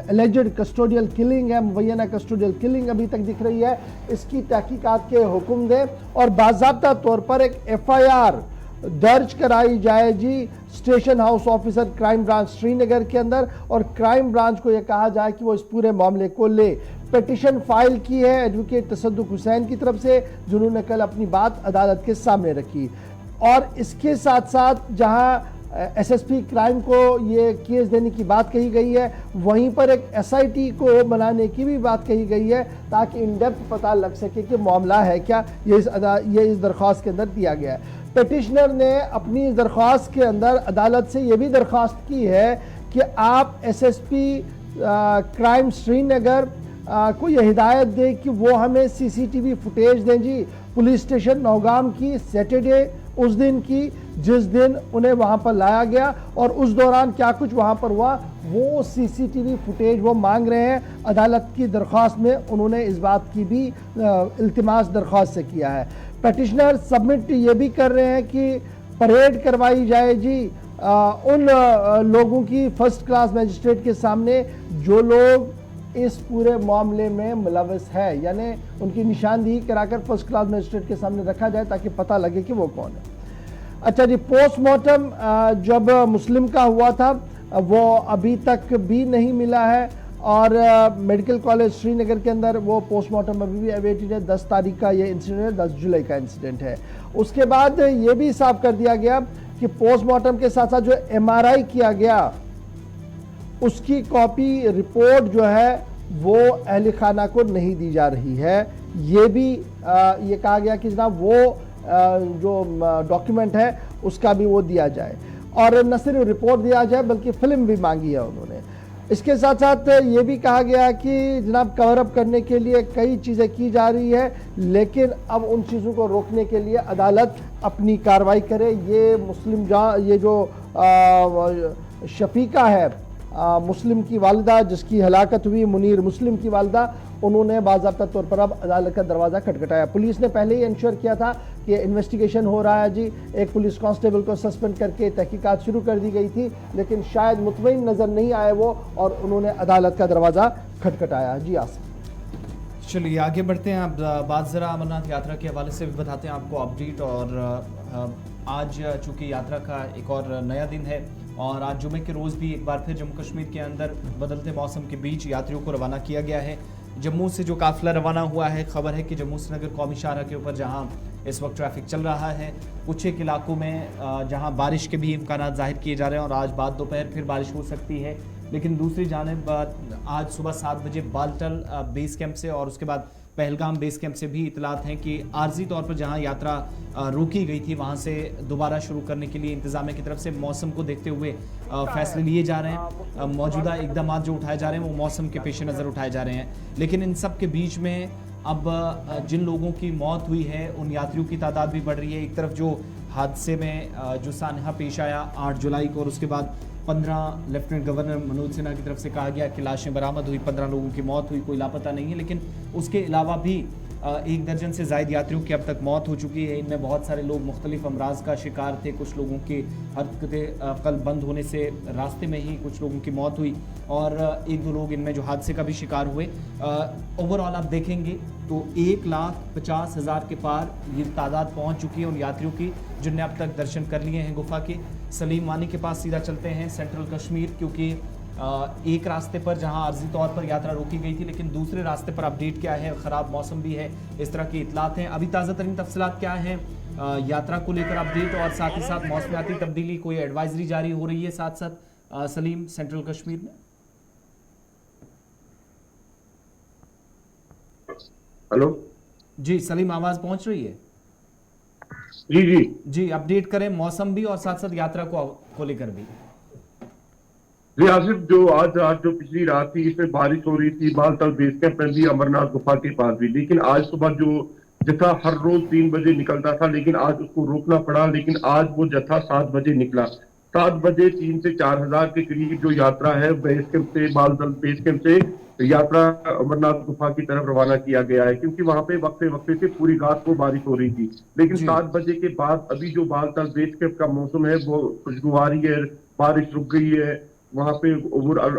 एलिजेड कस्टोडियल किलिंग है, मुबैना कस्टोडियल किलिंग अभी तक दिख रही है, इसकी तहकीकात के हुक्म दे और बाज़ाब्ता तौर पर एक FIR दर्ज कराई जाए जी station house officer crime branch Srinagar के अंदर, और क्राइम ब्रांच को यह कहा जाए कि वो इस पूरे मामले को ले। पिटीशन फाइल की है एडवोकेट तसद्दुक हुसैन की तरफ से, जिन्होंने कल अपनी बात अदालत के सामने रखी। और इसके साथ साथ जहां SSP क्राइम को ये केस देने की बात कही गई है, वहीं पर एक SIT को बनाने की भी बात कही गई है ताकि इन डेप्थ पता लग सके कि मामला है क्या। ये इस दरख्वास्त के अंदर दिया गया है। पिटिशनर ने अपनी इस दरख्वास्त के अंदर अदालत से ये भी दरख्वास्त की है कि आप SSP क्राइम श्रीनगर को यह हिदायत दे कि वो हमें CCTV फुटेज दें जी पुलिस स्टेशन नौगाम की, सैटरडे उस दिन की जिस दिन उन्हें वहां पर लाया गया और उस दौरान क्या कुछ वहां पर हुआ, वो CCTV फुटेज वो मांग रहे हैं। अदालत की दरख्वास्त में उन्होंने इस बात की भी इल्तिमास दरख्वास्त से किया है। पिटिशनर सबमिट ये भी कर रहे हैं कि परेड करवाई जाए जी उन लोगों की फर्स्ट क्लास मजिस्ट्रेट के सामने जो लोग इस पूरे मामले में मुलविस है, यानी उनकी निशानदेही कराकर फर्स्ट क्लास मजिस्ट्रेट के सामने रखा जाए ताकि पता लगे कि वो कौन है। अच्छा जी, पोस्टमार्टम जब मुस्लिम का हुआ था वो अभी तक भी नहीं मिला है और मेडिकल कॉलेज श्रीनगर के अंदर वो पोस्टमार्टम अभी भी अवेटेड है। 10 तारीख का ये इंसिडेंट है, 10 जुलाई का इंसिडेंट है। उसके बाद ये भी साफ कर दिया गया कि पोस्टमार्टम के साथ साथ जो MRI किया गया उसकी कॉपी रिपोर्ट जो है वो अहले खाना को नहीं दी जा रही है। ये भी ये कहा गया कि जनाब वो जो डॉक्यूमेंट है उसका भी वो दिया जाए और न सिर्फ रिपोर्ट दिया जाए बल्कि फिल्म भी मांगी है उन्होंने। इसके साथ साथ ये भी कहा गया कि जनाब कवर अप करने के लिए कई चीज़ें की जा रही है, लेकिन अब उन चीज़ों को रोकने के लिए अदालत अपनी कार्रवाई करे। ये मुस्लिम ये जो शफीका है मुस्लिम की वालिदा जिसकी हलाकत हुई, मुनीर मुस्लिम की वालिदा, उन्होंने बाज़ाब्ता तौर पर अब अदालत का दरवाज़ा खटखटाया। पुलिस ने पहले ही इंश्योर किया था कि इन्वेस्टिगेशन हो रहा है जी, एक पुलिस कांस्टेबल को सस्पेंड करके तहकीकात शुरू कर दी गई थी, लेकिन शायद मुतमईन नज़र नहीं आए वो और उन्होंने अदालत का दरवाज़ा खटखटाया। जी आसिफ, चलिए आगे बढ़ते हैं। अब बात ज़रा अमरनाथ यात्रा के हवाले से भी बताते हैं आपको अपडेट। और आज चूँकि यात्रा का एक और नया दिन है और आज जुमे के रोज़ भी एक बार फिर जम्मू कश्मीर के अंदर बदलते मौसम के बीच यात्रियों को रवाना किया गया है। जम्मू से जो काफ़िला रवाना हुआ है, खबर है कि जम्मू श्रीनगर कौमी शाहराह के ऊपर जहां इस वक्त ट्रैफिक चल रहा है, कुछ एक इलाकों में जहां बारिश के भी इम्कान जाहिर किए जा रहे हैं और आज बाद दोपहर फिर बारिश हो सकती है। लेकिन दूसरी जानिब आज सुबह 7 बजे बालटल बेस कैंप से और उसके बाद पहलगाम बेस कैंप से भी इतलात हैं कि आर्जी तौर पर जहां यात्रा रोकी गई थी वहां से दोबारा शुरू करने के लिए इंतजामिया की तरफ से मौसम को देखते हुए फैसले लिए जा रहे हैं। मौजूदा इकदाम जो उठाए जा रहे हैं वो मौसम के पेश नज़र उठाए जा रहे हैं। लेकिन इन सब के बीच में अब जिन लोगों की मौत हुई है उन यात्रियों की तादाद भी बढ़ रही है। एक तरफ जो हादसे में जो सानहा पेश आया 8 जुलाई को और उसके बाद 15 लेफ्टिनेंट गवर्नर मनोज सिन्हा की तरफ से कहा गया कि लाशें बरामद हुई, 15 लोगों की मौत हुई, कोई लापता नहीं है। लेकिन उसके अलावा भी 1 दर्जन से ज़ायद यात्रियों की अब तक मौत हो चुकी है। इनमें बहुत सारे लोग मुख्तलिफ अमराज का शिकार थे। कुछ लोगों की हरकतें कल बंद होने से रास्ते में ही कुछ लोगों की मौत हुई और 1-2 लोग इनमें जो हादसे का भी शिकार हुए। ओवरऑल आप देखेंगे तो 1,50,000 के पार ये तादाद पहुंच चुकी है उन यात्रियों की जिनने अब तक दर्शन कर लिए हैं गुफा के। सलीम वानी के पास सीधा चलते हैं सेंट्रल कश्मीर, क्योंकि एक रास्ते पर जहां आर्जी तौर पर यात्रा रोकी गई थी लेकिन दूसरे रास्ते पर अपडेट क्या है, ख़राब मौसम भी है, इस तरह की इतलात हैं। अभी ताज़ा तरीन तफसीलात क्या हैं यात्रा को लेकर अपडेट और साथ ही साथ मौसमियाती तब्दीली, कोई एडवाइजरी जारी हो रही है साथ साथ सलीम सेंट्रल कश्मीर में? हेलो जी सलीम, आवाज़ पहुंच रही है? जी जी जी अपडेट करें मौसम भी और साथ साथ यात्रा को लेकर भी। जी आसिफ, जो आज रात जो पिछली रात थी इसमें बारिश हो रही थी बालतल बेस कैंप में भी, अमरनाथ गुफा के पास भी, लेकिन आज सुबह जो जत्था हर रोज 3 बजे निकलता था, लेकिन आज उसको रोकना पड़ा। लेकिन आज वो जत्था 7 बजे निकला। 7 बजे 3 से 4 हजार के करीब जो यात्रा है बेस कैंप से, बालतल बेस कैंप से यात्रा अमरनाथ गुफा की तरफ रवाना किया गया है, क्योंकि वहां पे वक्फे वक्फे से पूरी रात को बारिश हो रही थी। लेकिन जी 7 बजे के बाद अभी जो बालतल बेस कैंप का मौसम है वो खुशगवारी है, बारिश रुक गई है, वहां पे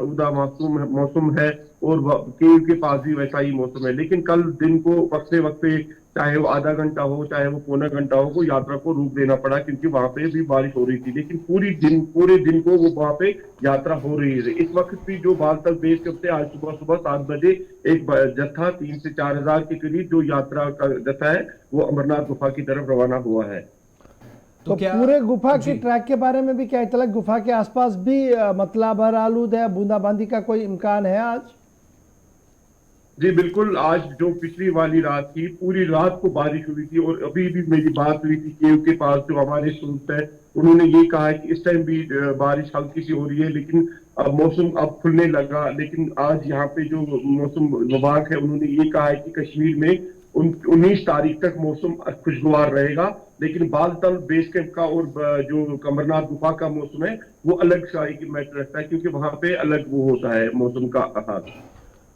उदा मौसम है, और केव के पास भी वैसा ही मौसम है। लेकिन कल दिन को वक्फे वक्फे, चाहे वो आधा घंटा हो चाहे वो पौना घंटा हो, को यात्रा को रोक देना पड़ा, क्योंकि वहां पे भी बारिश हो रही थी। लेकिन पूरे दिन को वो वहां पे यात्रा हो रही है। इस वक्त भी जो बालतल बेस कैंप से आज सुबह सुबह 7 बजे एक जत्था 3 से 4 हजार के करीब जो यात्रा का जत्था है वो अमरनाथ गुफा की तरफ रवाना हुआ है। तो क्या पूरे गुफा जी के ट्रैक के बारे में भी क्या इतला, गुफा के आसपास भी मतला भर आलूद है, बूंदाबांदी का कोई इम्कान है आज? जी बिल्कुल, आज जो पिछली वाली रात थी पूरी रात को बारिश हुई थी, और अभी भी मेरी बात हुई थी केव के पास जो हमारे स्टूडेंट है, उन्होंने ये कहा है कि इस टाइम भी बारिश हल्की सी हो रही है, लेकिन अब मौसम अब खुलने लगा। लेकिन आज यहाँ पे जो मौसम विभाग है उन्होंने ये कहा है कि कश्मीर में 19 तारीख तक मौसम खुशगवार रहेगा। लेकिन बालतल बेस कैंप का और जो अमरनाथ गुफा का मौसम है वो अलग शाही की मैटर रखता है, क्योंकि वहां पे अलग वो होता है मौसम का हाल।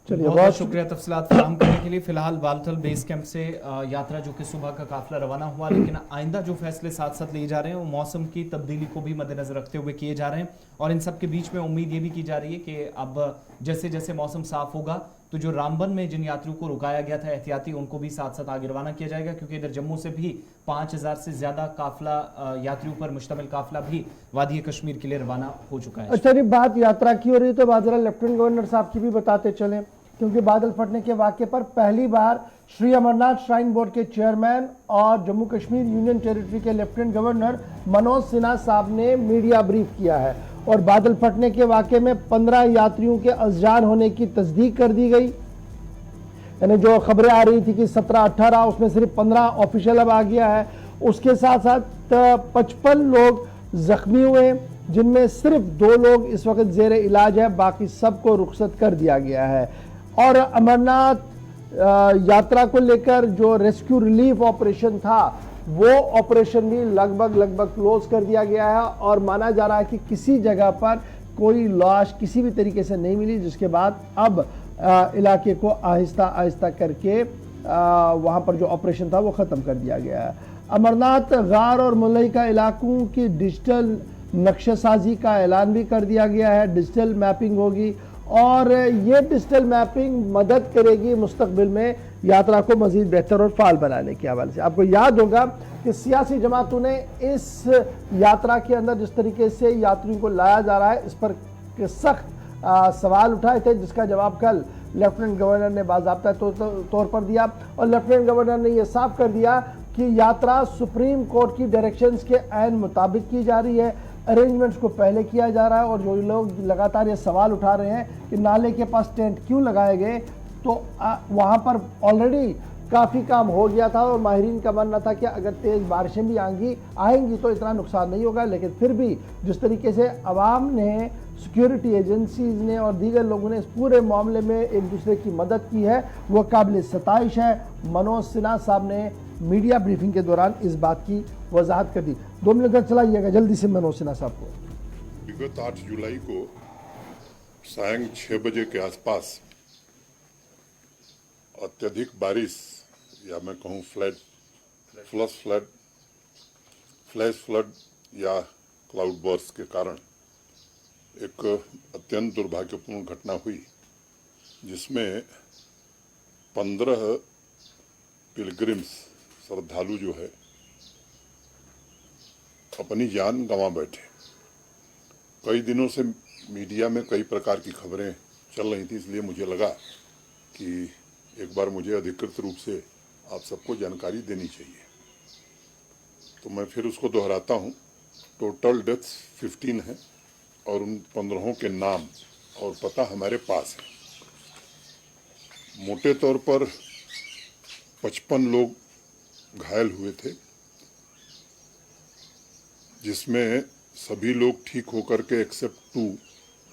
चलिए, बहुत बहुत बहुत शुक्रिया तफसीलात फराहम करने के लिए। फिलहाल बालतल बेस कैंप से यात्रा जो कि सुबह का काफिला रवाना हुआ, लेकिन आइंदा जो फैसले साथ साथ लिए जा रहे हैं वो मौसम की तब्दीली को भी मद्देनजर रखते हुए किए जा रहे हैं। और इन सब के बीच में उम्मीद ये भी की जा रही है कि अब जैसे जैसे मौसम साफ होगा तो जो रामबन में जिन यात्रियों को रुकाया गया था एहतियाती, उनको भी साथ साथ आगे रवाना किया जाएगा, क्योंकि इधर जम्मू से भी 5000 से ज्यादा काफिला यात्रियों पर मुश्तमिल काफिला भी वादी कश्मीर के लिए रवाना हो चुका है। अच्छा, नहीं बात यात्रा की हो रही तो बाजरा लेफ्टिनेंट गवर्नर साहब की भी बताते चले, क्योंकि बादल फटने के वाक़े पर पहली बार श्री अमरनाथ श्राइन बोर्ड के चेयरमैन और जम्मू कश्मीर यूनियन टेरिटरी के लेफ्टिनेंट गवर्नर मनोज सिन्हा साहब ने मीडिया ब्रीफ किया है, और बादल फटने के वाक़े में 15 यात्रियों के अज़जान होने की तस्दीक कर दी गई। यानी जो खबरें आ रही थी कि 17-18, उसमें सिर्फ 15 ऑफिशियल अब आ गया है। उसके साथ साथ 55 लोग जख्मी हुए, जिनमें सिर्फ 2 लोग इस वक्त जेर इलाज है, बाकी सबको रुखसत कर दिया गया है। और अमरनाथ यात्रा को लेकर जो रेस्क्यू रिलीफ ऑपरेशन था वो ऑपरेशन भी लगभग क्लोज कर दिया गया है, और माना जा रहा है कि किसी जगह पर कोई लाश किसी भी तरीके से नहीं मिली, जिसके बाद अब इलाके को आहिस्ता आहिस्ता करके वहाँ पर जो ऑपरेशन था वो ख़त्म कर दिया गया है। अमरनाथ गार और मुलैका इलाकों की डिजिटल नक्शेसाजी का ऐलान भी कर दिया गया है। डिजिटल मैपिंग होगी, और ये डिजिटल मैपिंग मदद करेगी मुस्तकबिल में यात्रा को मज़ीद बेहतर और फाल बनाने के हवाले से। आपको याद होगा कि सियासी जमातों ने इस यात्रा के अंदर जिस तरीके से यात्रियों को लाया जा रहा है इस पर सख्त सवाल उठाए थे, जिसका जवाब कल लेफ्टिनेंट गवर्नर ने बाज़ाब्ता तौर पर दिया, और लेफ्टिनेंट गवर्नर ने यह साफ कर दिया कि यात्रा सुप्रीम कोर्ट की डायरेक्शंस के ऐन मुताबिक की जा रही है, अरेंजमेंट्स को पहले किया जा रहा है। और जो लोग लगातार ये सवाल उठा रहे हैं कि नाले के पास टेंट क्यों लगाए गए, तो वहाँ पर ऑलरेडी काफ़ी काम हो गया था, और माहिरीन का मानना था कि अगर तेज़ बारिशें भी आएंगी तो इतना नुकसान नहीं होगा। लेकिन फिर भी जिस तरीके से अवाम ने, सिक्योरिटी एजेंसीज ने और दीगर लोगों ने इस पूरे मामले में एक दूसरे की मदद की है, वो काबिल सताइश है। मनोज सिन्हा साहब ने मीडिया ब्रीफिंग के दौरान इस बात की वजाहत कर दी। 2 मिनट तक चलाइएगा जल्दी से मनोज सिन्हा साहब को। विगत 8 जुलाई को सायं 6 बजे के आसपास अत्यधिक बारिश, या मैं कहूँ फ्लैश फ्लड या क्लाउड बर्स्ट के कारण एक अत्यंत दुर्भाग्यपूर्ण घटना हुई, जिसमें 15 पिलग्रिम्स श्रद्धालु जो है अपनी जान गंवा बैठे। कई दिनों से मीडिया में कई प्रकार की खबरें चल रही थी, इसलिए मुझे लगा कि एक बार मुझे अधिकृत रूप से आप सबको जानकारी देनी चाहिए, तो मैं फिर उसको दोहराता हूँ। टोटल डेथ्स 15 हैं, और उन 15 के नाम और पता हमारे पास है। मोटे तौर पर 55 लोग घायल हुए थे, जिसमें सभी लोग ठीक होकर के एक्सेप्ट 2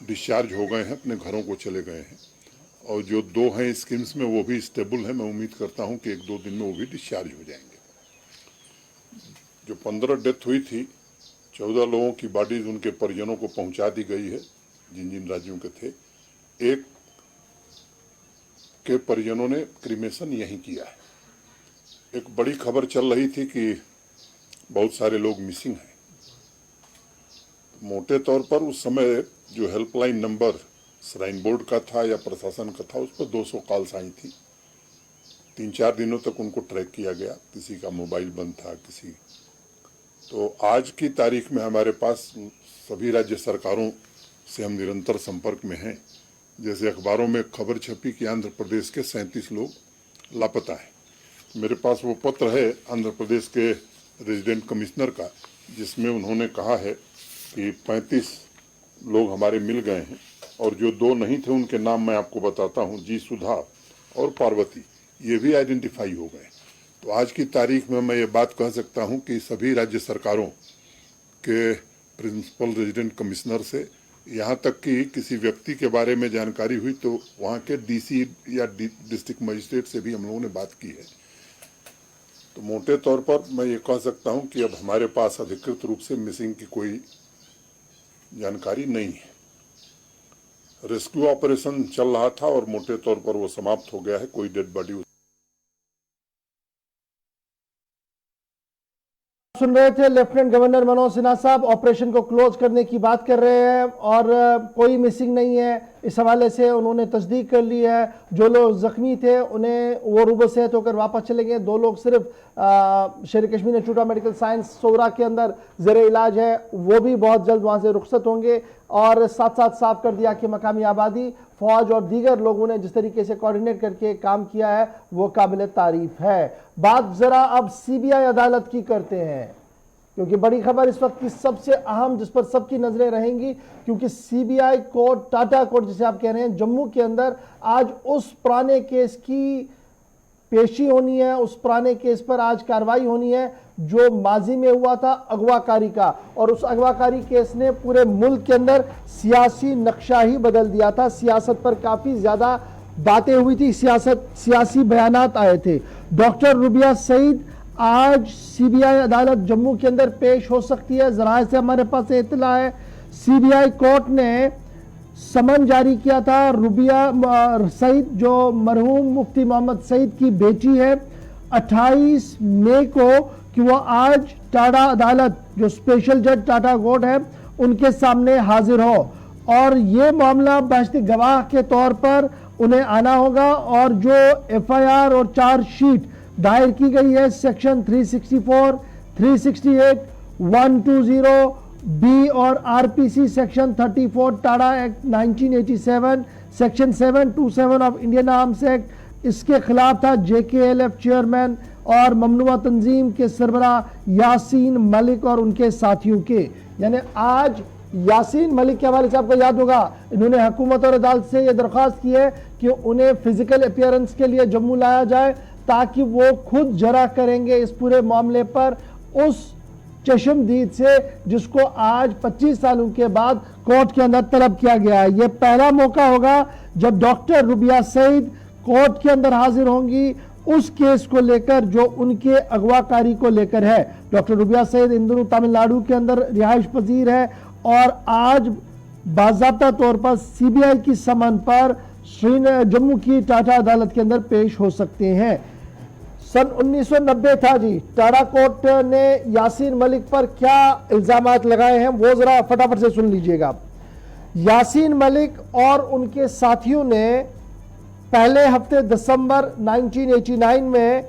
डिस्चार्ज हो गए हैं, अपने घरों को चले गए हैं, और जो 2 हैं स्कीम्स में वो भी स्टेबल है। मैं उम्मीद करता हूं कि 1-2 दिन में वो भी डिस्चार्ज हो जाएंगे। जो 15 डेथ हुई थी, 14 लोगों की बॉडीज उनके परिजनों को पहुंचा दी गई है जिन जिन राज्यों के थे। एक के परिजनों ने क्रीमेशन यहीं किया है। एक बड़ी खबर चल रही थी कि बहुत सारे लोग मिसिंग हैं। मोटे तौर पर उस समय जो हेल्पलाइन नंबर श्राइन बोर्ड का था या प्रशासन का था, उस पर 200 कॉल्स आई थी। 3-4 दिनों तक उनको ट्रैक किया गया। किसी का मोबाइल बंद था, किसी। तो आज की तारीख में हमारे पास सभी राज्य सरकारों से हम निरंतर संपर्क में हैं। जैसे अखबारों में खबर छपी कि आंध्र प्रदेश के 37 लोग लापता हैं। मेरे पास वो पत्र है आंध्र प्रदेश के रेजिडेंट कमिश्नर का, जिसमें उन्होंने कहा है कि 35 लोग हमारे मिल गए हैं और जो 2 नहीं थे उनके नाम मैं आपको बताता हूं, जी सुधा और पार्वती, ये भी आइडेंटिफाई हो गए। तो आज की तारीख में मैं ये बात कह सकता हूं कि सभी राज्य सरकारों के प्रिंसिपल रेजिडेंट कमिश्नर से यहाँ तक कि किसी व्यक्ति के बारे में जानकारी हुई तो वहाँ के डीसी या डिस्ट्रिक्ट मजिस्ट्रेट से भी हम लोगों ने बात की है। तो मोटे तौर पर मैं ये कह सकता हूँ कि अब हमारे पास अधिकृत रूप से मिसिंग की कोई जानकारी नहीं है। रेस्क्यू ऑपरेशन चल रहा था और मोटे तौर पर वो समाप्त हो गया है। कोई डेड बॉडी सुन रहे थे लेफ्टिनेंट गवर्नर मनोज सिन्हा साहब ऑपरेशन को क्लोज करने की बात कर रहे हैं और कोई मिसिंग नहीं है। इस हवाले से उन्होंने तस्दीक कर ली है। जो लोग जख्मी थे उन्हें वो रूबो सेहत होकर वापस चले गए। 2 लोग सिर्फ Sher Kashmir institute of medical science सोगरा के अंदर ज़ेरे इलाज है, वो भी बहुत जल्द वहाँ से रुखसत होंगे। और साथ साथ साफ कर दिया कि मकामी आबादी, फौज और दीगर लोगों ने जिस तरीके से कोऑर्डिनेट करके काम किया है वो काबिल तारीफ है। बात जरा अब सीबीआई अदालत की करते हैं, क्योंकि बड़ी खबर इस वक्त की सबसे अहम, जिस पर सबकी नजरें रहेंगी, क्योंकि सीबीआई कोर्ट, टाटा कोर्ट जिसे आप कह रहे हैं, जम्मू के अंदर आज उस पुराने केस की पेशी होनी है। उस पुराने केस पर आज कार्रवाई होनी है जो माजी में हुआ था अगवाकारी का। और उस अगवाकारी केस ने पूरे मुल्क के अंदर सियासी नक्शा ही बदल दिया था। सियासत पर काफी ज्यादा बातें हुई थी, सियासी बयानात आए थे। डॉक्टर रुबिया सईद आज सीबीआई अदालत जम्मू के अंदर पेश हो सकती है। जराए से हमारे पास इत्तला है सीबीआई कोर्ट ने समन जारी किया था रुबिया सईद, जो मरहूम मुफ्ती मोहम्मद सईद की बेटी है, 28 मई को, कि वो आज टाटा अदालत, जो स्पेशल जज टाटा कोर्ट है, उनके सामने हाजिर हो और ये मामला बहसती गवाह के तौर पर उन्हें आना होगा। और जो एफआईआर और चार्जशीट दायर की गई है सेक्शन 364, 368, 120 बी और RPC section 34 Tata act 1987, section 727 of Indian arms act, इसके खिलाफ था जेकेएलएफ चेयरमैन और ममनुआ तंजीम के सरबरा यासीन मलिक और उनके साथियों के। यानी आज यासीन मलिक के हवाले से आपको याद होगा, इन्होंने हुकूमत और अदालत से यह दरख्वास्त की है कि उन्हें फिजिकल अपीयरेंस के लिए जम्मू लाया जाए ताकि वो खुद जरा करेंगे इस पूरे मामले पर उस चश्मदीद से जिसको आज 25 सालों के बाद कोर्ट के अंदर तलब किया गया है। यह पहला मौका होगा जब डॉक्टर रुबिया सईद कोर्ट के अंदर हाजिर होंगी उस केस को लेकर जो उनके अगवाकारी को लेकर है। डॉक्टर रुबिया सईद इन दिनों तमिलनाडु के अंदर रिहाइश पजीर है और आज बाज़ाब्ता तौर पर सीबीआई की समन पर जम्मू की टाटा अदालत के अंदर पेश हो सकते हैं। सन 1990 था जी, टाटा कोर्ट ने यासीन मलिक पर क्या इल्जामात लगाए हैं वो जरा फटाफट से सुन लीजिएगा। यासीन मलिक और उनके साथियों ने पहले हफ्ते दिसंबर 1989 में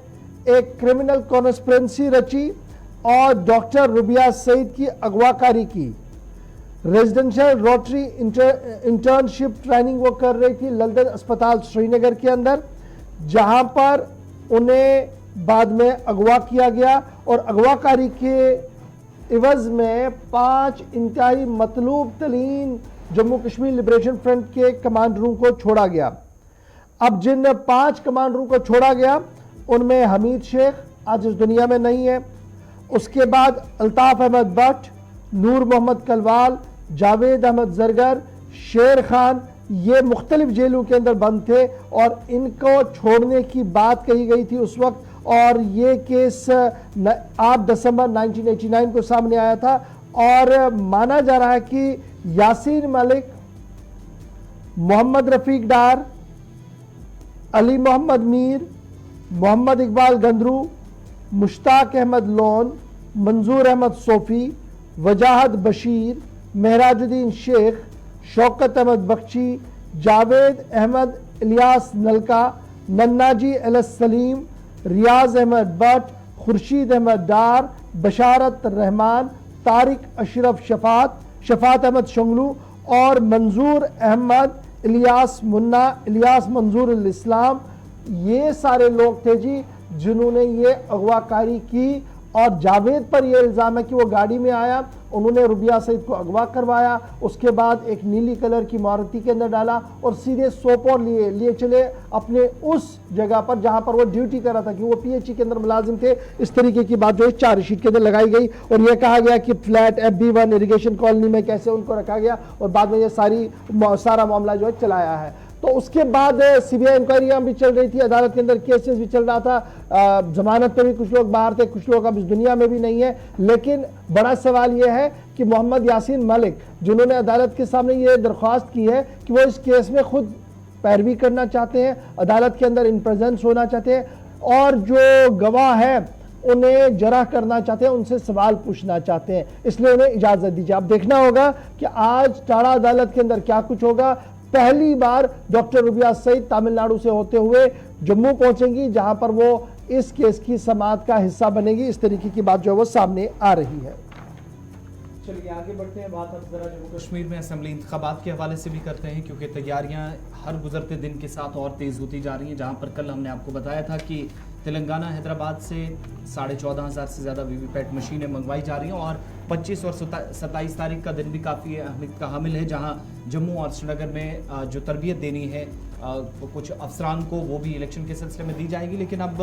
एक क्रिमिनल कॉन्स्पिरेंसी रची और डॉक्टर रुबिया सईद की अगवाकारी की। रेजिडेंशियल रोटरी इंटर्नशिप ट्रेनिंग वो कर रही थी लंदन अस्पताल श्रीनगर के अंदर, जहां पर उन्हें बाद में अगवा किया गया और अगवाकारी के इवज में 5 इंतहाई मतलूब तरीन जम्मू कश्मीर लिबरेशन फ्रंट के कमांडरों को छोड़ा गया। अब जिन 5 कमांडरों को छोड़ा गया उनमें हमीद शेख आज इस दुनिया में नहीं है, उसके बाद अल्ताफ अहमद भट्ट, नूर मोहम्मद कलवाल, जावेद अहमद जरगर, शेर खान, ये मुख्तलिफ जेलों के अंदर बंद थे और इनको छोड़ने की बात कही गई थी उस वक्त, और ये केस 8 दिसंबर 1989 को सामने आया था। और माना जा रहा है कि यासीन मलिक, मोहम्मद रफीक डार, अली मोहम्मद मीर, मोहम्मद इकबाल गंदरू, मुश्ताक अहमद लोन, मंजूर अहमद सोफ़ी, वजाहत बशीर, महराजुद्दीन शेख, शौकत अहमद बख्शी, जावेद अहमद इलियास नलका, नन्नाजी एल सलीम, रियाज अहमद बट, खुर्शीद अहमद डार, बशारत रहमान, तारिक अशरफ शफात अहमद शंगलू और मंजूर अहमद इलियास मुन्ना, इलियास मंजूर इस्लाम, ये सारे लोग थे जी जिन्होंने ये अगवाकारी की। और जावेद पर यह इल्ज़ाम है कि वो गाड़ी में आया, उन्होंने रुबिया सईद को अगवा करवाया, उसके बाद एक नीली कलर की मारुति के अंदर डाला और सीधे सोपोर लिए चले अपने उस जगह पर जहां पर वो ड्यूटी कर रहा था कि वो पीएचई के अंदर मुलाजिम थे। इस तरीके की बात जो है चार्जशीट के अंदर लगाई गई और यह कहा गया कि फ्लैट FB1 इरिगेशन कॉलोनी में कैसे उनको रखा गया और बाद में ये सारा मामला जो है चलाया है। तो उसके बाद सीबीआई इंक्वायरियां भी चल रही थी, अदालत के अंदर केसेस भी चल रहा था, जमानत पे भी कुछ लोग बाहर थे, कुछ लोग अब इस दुनिया में भी नहीं है। लेकिन बड़ा सवाल यह है कि मोहम्मद यासीन मलिक जिन्होंने अदालत के सामने ये दरख्वास्त की है कि वो इस केस में खुद पैरवी करना चाहते हैं, अदालत के अंदर इन प्रेजेंस होना चाहते हैं और जो गवाह है उन्हें जरा करना चाहते हैं, उनसे सवाल पूछना चाहते हैं, इसलिए उन्हें इजाजत दीजिए। अब देखना होगा कि आज टाड़ा अदालत के अंदर क्या कुछ होगा। पहली बार डॉक्टर रुबिया सईद तमिलनाडु से होते हुए जम्मू पहुंचेंगी जहां पर वो इस केस की समाअत का हिस्सा बनेगी। इस तरीके की बात जो है वो सामने आ रही है। चलिए आगे बढ़ते हैं, बात अब जरा जम्मू कश्मीर में असेंबली इंतखाबात के हवाले से भी करते हैं क्योंकि तैयारियां हर गुजरते दिन के साथ और तेज़ होती जा रही हैं। जहां पर कल हमने आपको बताया था कि तेलंगाना हैदराबाद से 14,500 से ज़्यादा वीवीपैट मशीनें मंगवाई जा रही हैं और 25 और 27 तारीख का दिन भी काफ़ी अहमियत का हामिल है जहां जम्मू और श्रीनगर में जो तरबियत देनी है कुछ अफसरान को वो भी इलेक्शन के सिलसिले में दी जाएगी। लेकिन अब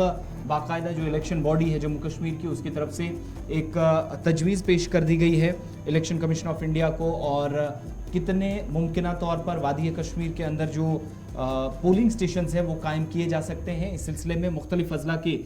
बाकायदा जो इलेक्शन बॉडी है जम्मू कश्मीर की उसकी तरफ से एक तजवीज़ पेश कर दी गई है इलेक्शन कमीशन ऑफ इंडिया को और कितने मुमकिन तौर पर वादी कश्मीर के अंदर जो पोलिंग स्टेशंस हैं वो कायम किए जा सकते हैं। इस सिलसिले में मुख्तलिफ अजला के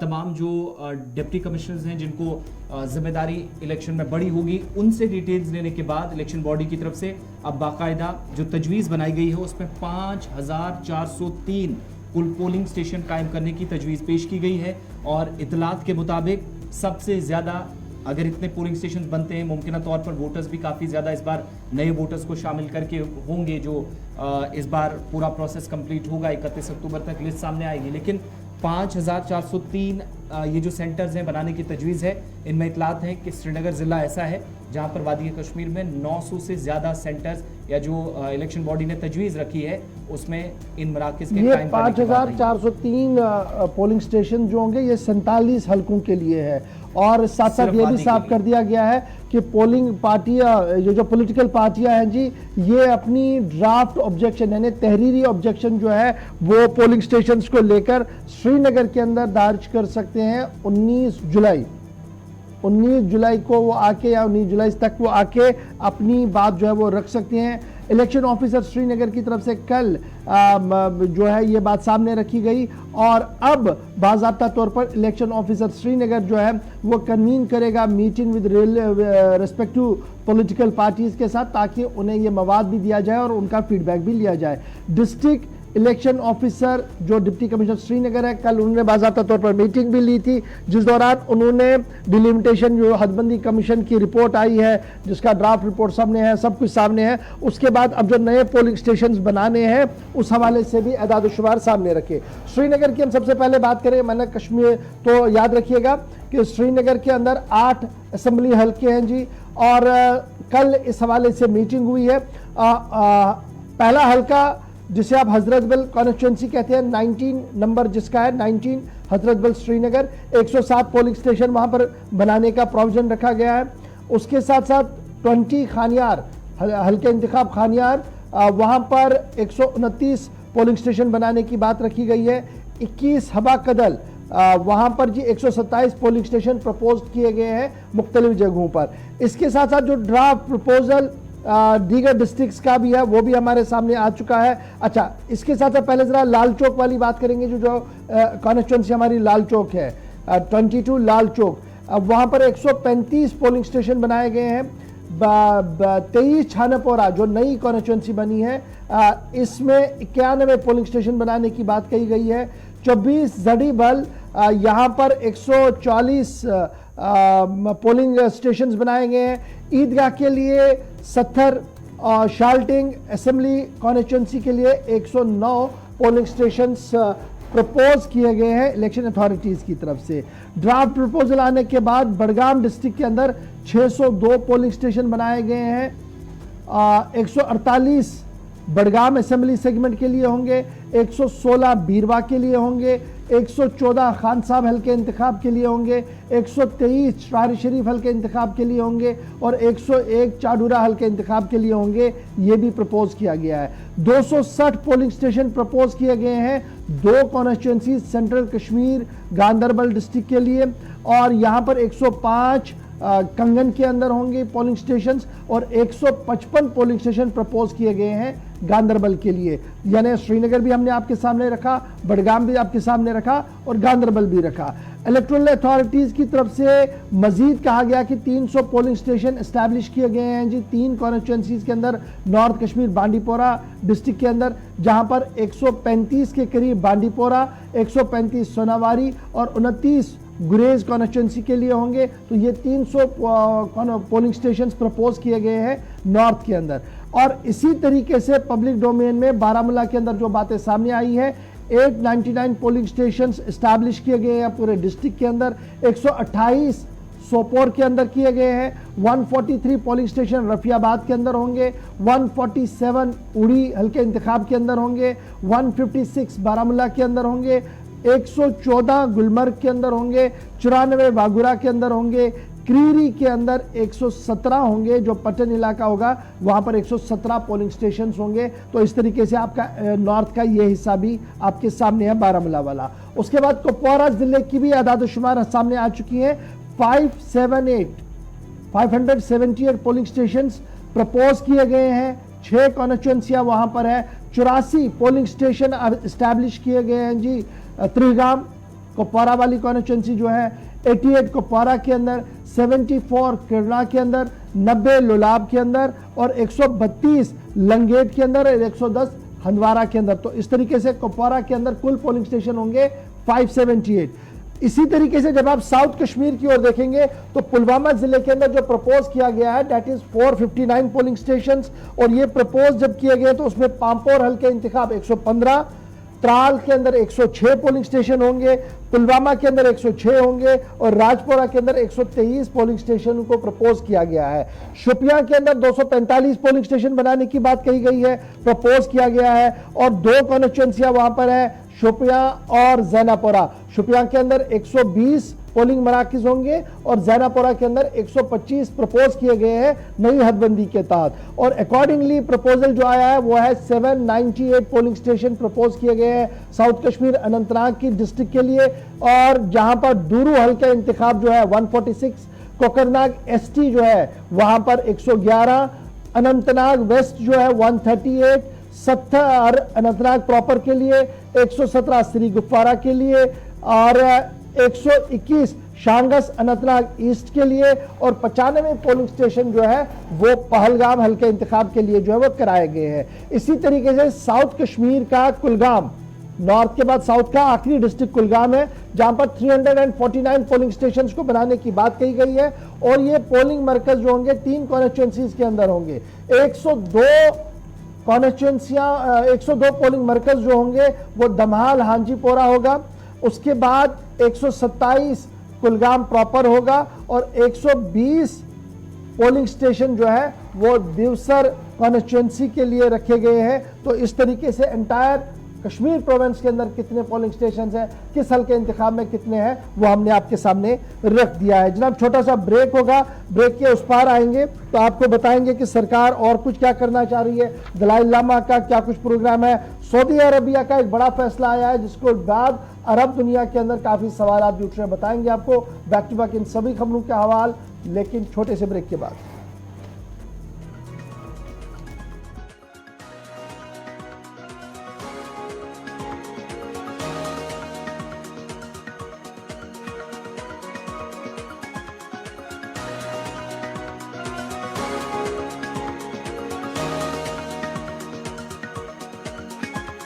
तमाम जो डिप्टी कमिश्नर्स हैं जिनको जिम्मेदारी इलेक्शन में बड़ी होगी उनसे डिटेल्स लेने के बाद इलेक्शन बॉडी की तरफ से अब बाकायदा जो तजवीज़ बनाई गई है उसमें 5,403 कुल पोलिंग स्टेशन कायम करने की तजवीज़ पेश की गई है और इतलात के मुताबिक सबसे ज़्यादा अगर इतने पोलिंग स्टेशन बनते हैं मुमकिन तौर पर वोटर्स भी काफ़ी ज़्यादा इस बार नए वोटर्स को शामिल करके होंगे जो इस बार पूरा प्रोसेस कंप्लीट होगा 31 अक्टूबर तक लिस्ट सामने आएगी। लेकिन 5,403 ये जो सेंटर्स हैं बनाने की तजवीज़ है इनमें इतलात हैं कि श्रीनगर ज़िला ऐसा है जहां पर वादी कश्मीर में 900 से ज़्यादा सेंटर्स या जो इलेक्शन बॉडी ने तजवीज़ रखी है उसमें इन मराकज़ के कायम 5,403 पोलिंग स्टेशन जो होंगे ये 47 हलकों के लिए है और साथ साथ ये भी साफ कर दिया गया है कि पोलिंग पार्टियां जो पॉलिटिकल पार्टियां हैं जी ये अपनी ड्राफ्ट ऑब्जेक्शन यानी तहरीरी ऑब्जेक्शन जो है वो पोलिंग स्टेशंस को लेकर श्रीनगर के अंदर दर्ज कर सकते हैं 19 जुलाई को वो आके या 19 जुलाई तक वो आके अपनी बात जो है वो रख सकते हैं। इलेक्शन ऑफिसर श्रीनगर की तरफ से कल जो है ये बात सामने रखी गई और अब बाज़ाब्ता तौर पर इलेक्शन ऑफिसर श्रीनगर जो है वो कन्वीन करेगा meeting with respective political parties के साथ ताकि उन्हें ये मवाद भी दिया जाए और उनका फीडबैक भी लिया जाए। डिस्ट्रिक्ट इलेक्शन ऑफिसर जो डिप्टी कमिश्नर श्रीनगर है कल उन्होंने बाज़ाब्ता तौर पर मीटिंग भी ली थी जिस दौरान उन्होंने डिलिमिटेशन जो हदबंदी कमीशन की रिपोर्ट आई है जिसका ड्राफ्ट रिपोर्ट सामने है सब कुछ सामने है उसके बाद अब जो नए पोलिंग स्टेशंस बनाने हैं उस हवाले से भी एदाद शुमार सामने रखे। श्रीनगर की हम सबसे पहले बात करें मैंने कश्मीर तो याद रखिएगा कि श्रीनगर के अंदर 8 असेंबली हल्के हैं जी और कल इस हवाले से मीटिंग हुई है। पहला हल्का जिसे आप हजरत बल कॉन्स्टिट्यूंसी कहते हैं 19 नंबर जिसका है 19 हजरत बल श्रीनगर 107 पोलिंग स्टेशन वहां पर बनाने का प्रोविजन रखा गया है। उसके साथ साथ 20 खानियार हल्के इंतखाब खानियार वहां पर 129 पोलिंग स्टेशन बनाने की बात रखी गई है। 21 हबा कदल वहां पर जी 127 पोलिंग स्टेशन प्रपोज किए गए हैं मुख्तलिफ जगहों पर। इसके साथ साथ जो ड्राफ्ट प्रपोजल दीगर डिस्ट्रिक्ट्स का भी है, वो भी हमारे सामने आ चुका है। अच्छा, इसके साथ साथ पहले जरा लाल चौक वाली बात करेंगे, जो कॉन्स्टिट्यूंसी हमारी लाल चौक है, 22 लाल चौक। अब वहाँ पर 135 पोलिंग स्टेशन बनाए गए हैं। 23 छानापोरा जो नई कॉन्स्टिट्यूंसी बनी है, इसमें 91 पोलिंग स्टेशन बनाने की बात कही गई है। 24 जडीबल, यहाँ पर 140 पोलिंग स्टेशंस बनाए गए हैं। ईदगाह के लिए 70 और शाल्टिंग असेंबली कॉन्स्टिट्यूंसी के लिए 109 पोलिंग स्टेशंस प्रपोज किए गए हैं इलेक्शन अथॉरिटीज की तरफ से। ड्राफ्ट प्रपोजल आने के बाद बड़गाम डिस्ट्रिक्ट के अंदर 602 पोलिंग स्टेशन बनाए गए हैं। 148 बड़गाम असेंबली सेगमेंट के लिए होंगे, 116 बीरवा के लिए होंगे, 114 खान साहब हल्के इंतखाब के लिए होंगे, 123 शरारी शरीफ हल्के इंतखाब के लिए होंगे और 101 चाडूरा हल्के इंतखाब के लिए होंगे। ये भी प्रपोज किया गया है। 260 पोलिंग स्टेशन प्रपोज किए गए हैं 2 constituency central Kashmir Ganderbal district के लिए, और यहाँ पर 105 कंगन के अंदर होंगे पोलिंग स्टेशंस और 155 पोलिंग स्टेशन प्रपोज किए गए हैं गांदरबल के लिए। यानी श्रीनगर भी हमने आपके सामने रखा, बड़गाम भी आपके सामने रखा और गांदरबल भी रखा। इलेक्टोरल अथॉरिटीज की तरफ से मजीद कहा गया कि 300 पोलिंग स्टेशन एस्टैब्लिश किए गए हैं जी 3 कॉन्स्टिट्यूंसीज के अंदर, नॉर्थ कश्मीर बांडीपोरा डिस्ट्रिक्ट के अंदर, जहां पर 135 के करीब बांडीपोरा, 135 सोनावारी और 29 गुरेज कॉन्स्टिट्यूंसी के लिए होंगे। तो ये 300 पोलिंग स्टेशंस प्रपोज किए गए हैं नॉर्थ के अंदर। और इसी तरीके से पब्लिक डोमेन में बारामूला के अंदर जो बातें सामने आई है, 899 पोलिंग स्टेशंस एस्टैब्लिश किए गए हैं पूरे डिस्ट्रिक्ट के अंदर। 128 सोपोर के अंदर किए गए हैं। 143 पोलिंग स्टेशन रफियाबाद के अंदर होंगे, 147 उड़ी हल्के इंतखाब के अंदर होंगे, 156 बारामूला के अंदर होंगे, 114 गुलमर्ग के अंदर होंगे, 94 बागुरा के अंदर होंगे, क्रीरी के अंदर 117 होंगे, जो पटन इलाका होगा वहां पर 117 पोलिंग स्टेशंस होंगे। तो इस तरीके से आपका नॉर्थ का ये हिस्सा भी आपके सामने है, बारामूला वाला। उसके बाद कुपवारा जिले की भी आदाद शुमार सामने आ चुकी है। 578 पोलिंग स्टेशंस प्रपोज किए गए हैं। 6 कॉन्स्टिट्यूंसियां वहां पर है। 84 पोलिंग स्टेशन एस्टैब्लिश किए गए हैं जी त्रिगाम कुपवारा वाली कॉन्स्टिट्यूंसी जो है। 88 कुपवारा के अंदर, 74 किरना के अंदर, 90 लोलाब के अंदर और 132 लंगेट के अंदर और 110 हंदवारा के अंदर। तो इस तरीके से कुपवारा के अंदर कुल पोलिंग स्टेशन होंगे 578। इसी तरीके से जब आप साउथ कश्मीर की ओर देखेंगे तो पुलवामा जिले के अंदर जो प्रपोज किया गया है दैट इज 459 पोलिंग स्टेशंस। और ये प्रपोज जब किए गए तो उसमें पांपोर हल्के इंतखाब 115, त्राल के अंदर 106 पोलिंग स्टेशन होंगे, पुलवामा के अंदर 106 होंगे और राजपुरा के अंदर 123 पोलिंग स्टेशन को प्रपोज किया गया है। शोपियां के अंदर 245 पोलिंग स्टेशन बनाने की बात कही गई है, प्रपोज किया गया है। और 2 कॉन्स्टिट्यूंसियां वहां पर है, शोपियां और जैनापुरा। शोपियां के अंदर 120 पोलिंग मराकज होंगे और जैनापुरा के अंदर 125 प्रपोज किए गए हैं नई हदबंदी के तहत। और अकॉर्डिंगली प्रपोजल जो आया है वो है 798 पोलिंग स्टेशन प्रपोज किए गए हैं साउथ कश्मीर अनंतनाग की डिस्ट्रिक्ट के लिए। और जहां पर दूरू हल्का इंतखाब जो है 146, कोकरनाग एसटी जो है वहां पर 111, अनंतनाग वेस्ट जो है 138, 70 अनंतनाग प्रॉपर के लिए, 117 श्री गुफवारा के लिए और 121 शांगस अनंतनाग ईस्ट के लिए और 95 पोलिंग स्टेशन जो है वो पहलगाम हल्के इंतखाब के लिए जो है वो कराए गए हैं। इसी तरीके से साउथ कश्मीर का कुलगाम, नॉर्थ के बाद साउथ का आखिरी डिस्ट्रिक्ट कुलगाम है जहां पर 349 पोलिंग स्टेशंस को बनाने की बात कही गई है। और ये पोलिंग मरकज जो होंगे 3 कॉन्स्टिट्यूंसीज के अंदर होंगे। 102 कॉन्स्टिट्यूंसियां 102 पोलिंग मरकज जो होंगे वो दमहाल हांजीपोरा होगा। उसके बाद 127 कुलगाम प्रॉपर होगा और 120 पोलिंग स्टेशन जो है वो दिवसर कॉन्स्टिट्यूंसी के लिए रखे गए हैं। तो इस तरीके से एंटायर कश्मीर प्रोविंस के अंदर कितने पोलिंग स्टेशन हैं, किस हल्के इंतखाब में कितने हैं, वो हमने आपके सामने रख दिया है। जनाब छोटा सा ब्रेक होगा, ब्रेक के उस पार आएंगे तो आपको बताएंगे कि सरकार और कुछ क्या करना चाह रही है, दलाई लामा का क्या कुछ प्रोग्राम है, सऊदी अरबिया का एक बड़ा फैसला आया है जिसको बाद अरब दुनिया के अंदर काफी सवाल भी उठ रहे हैं। बताएंगे आपको बैक टू बैक इन सभी खबरों के हवाले, लेकिन छोटे से ब्रेक के बाद।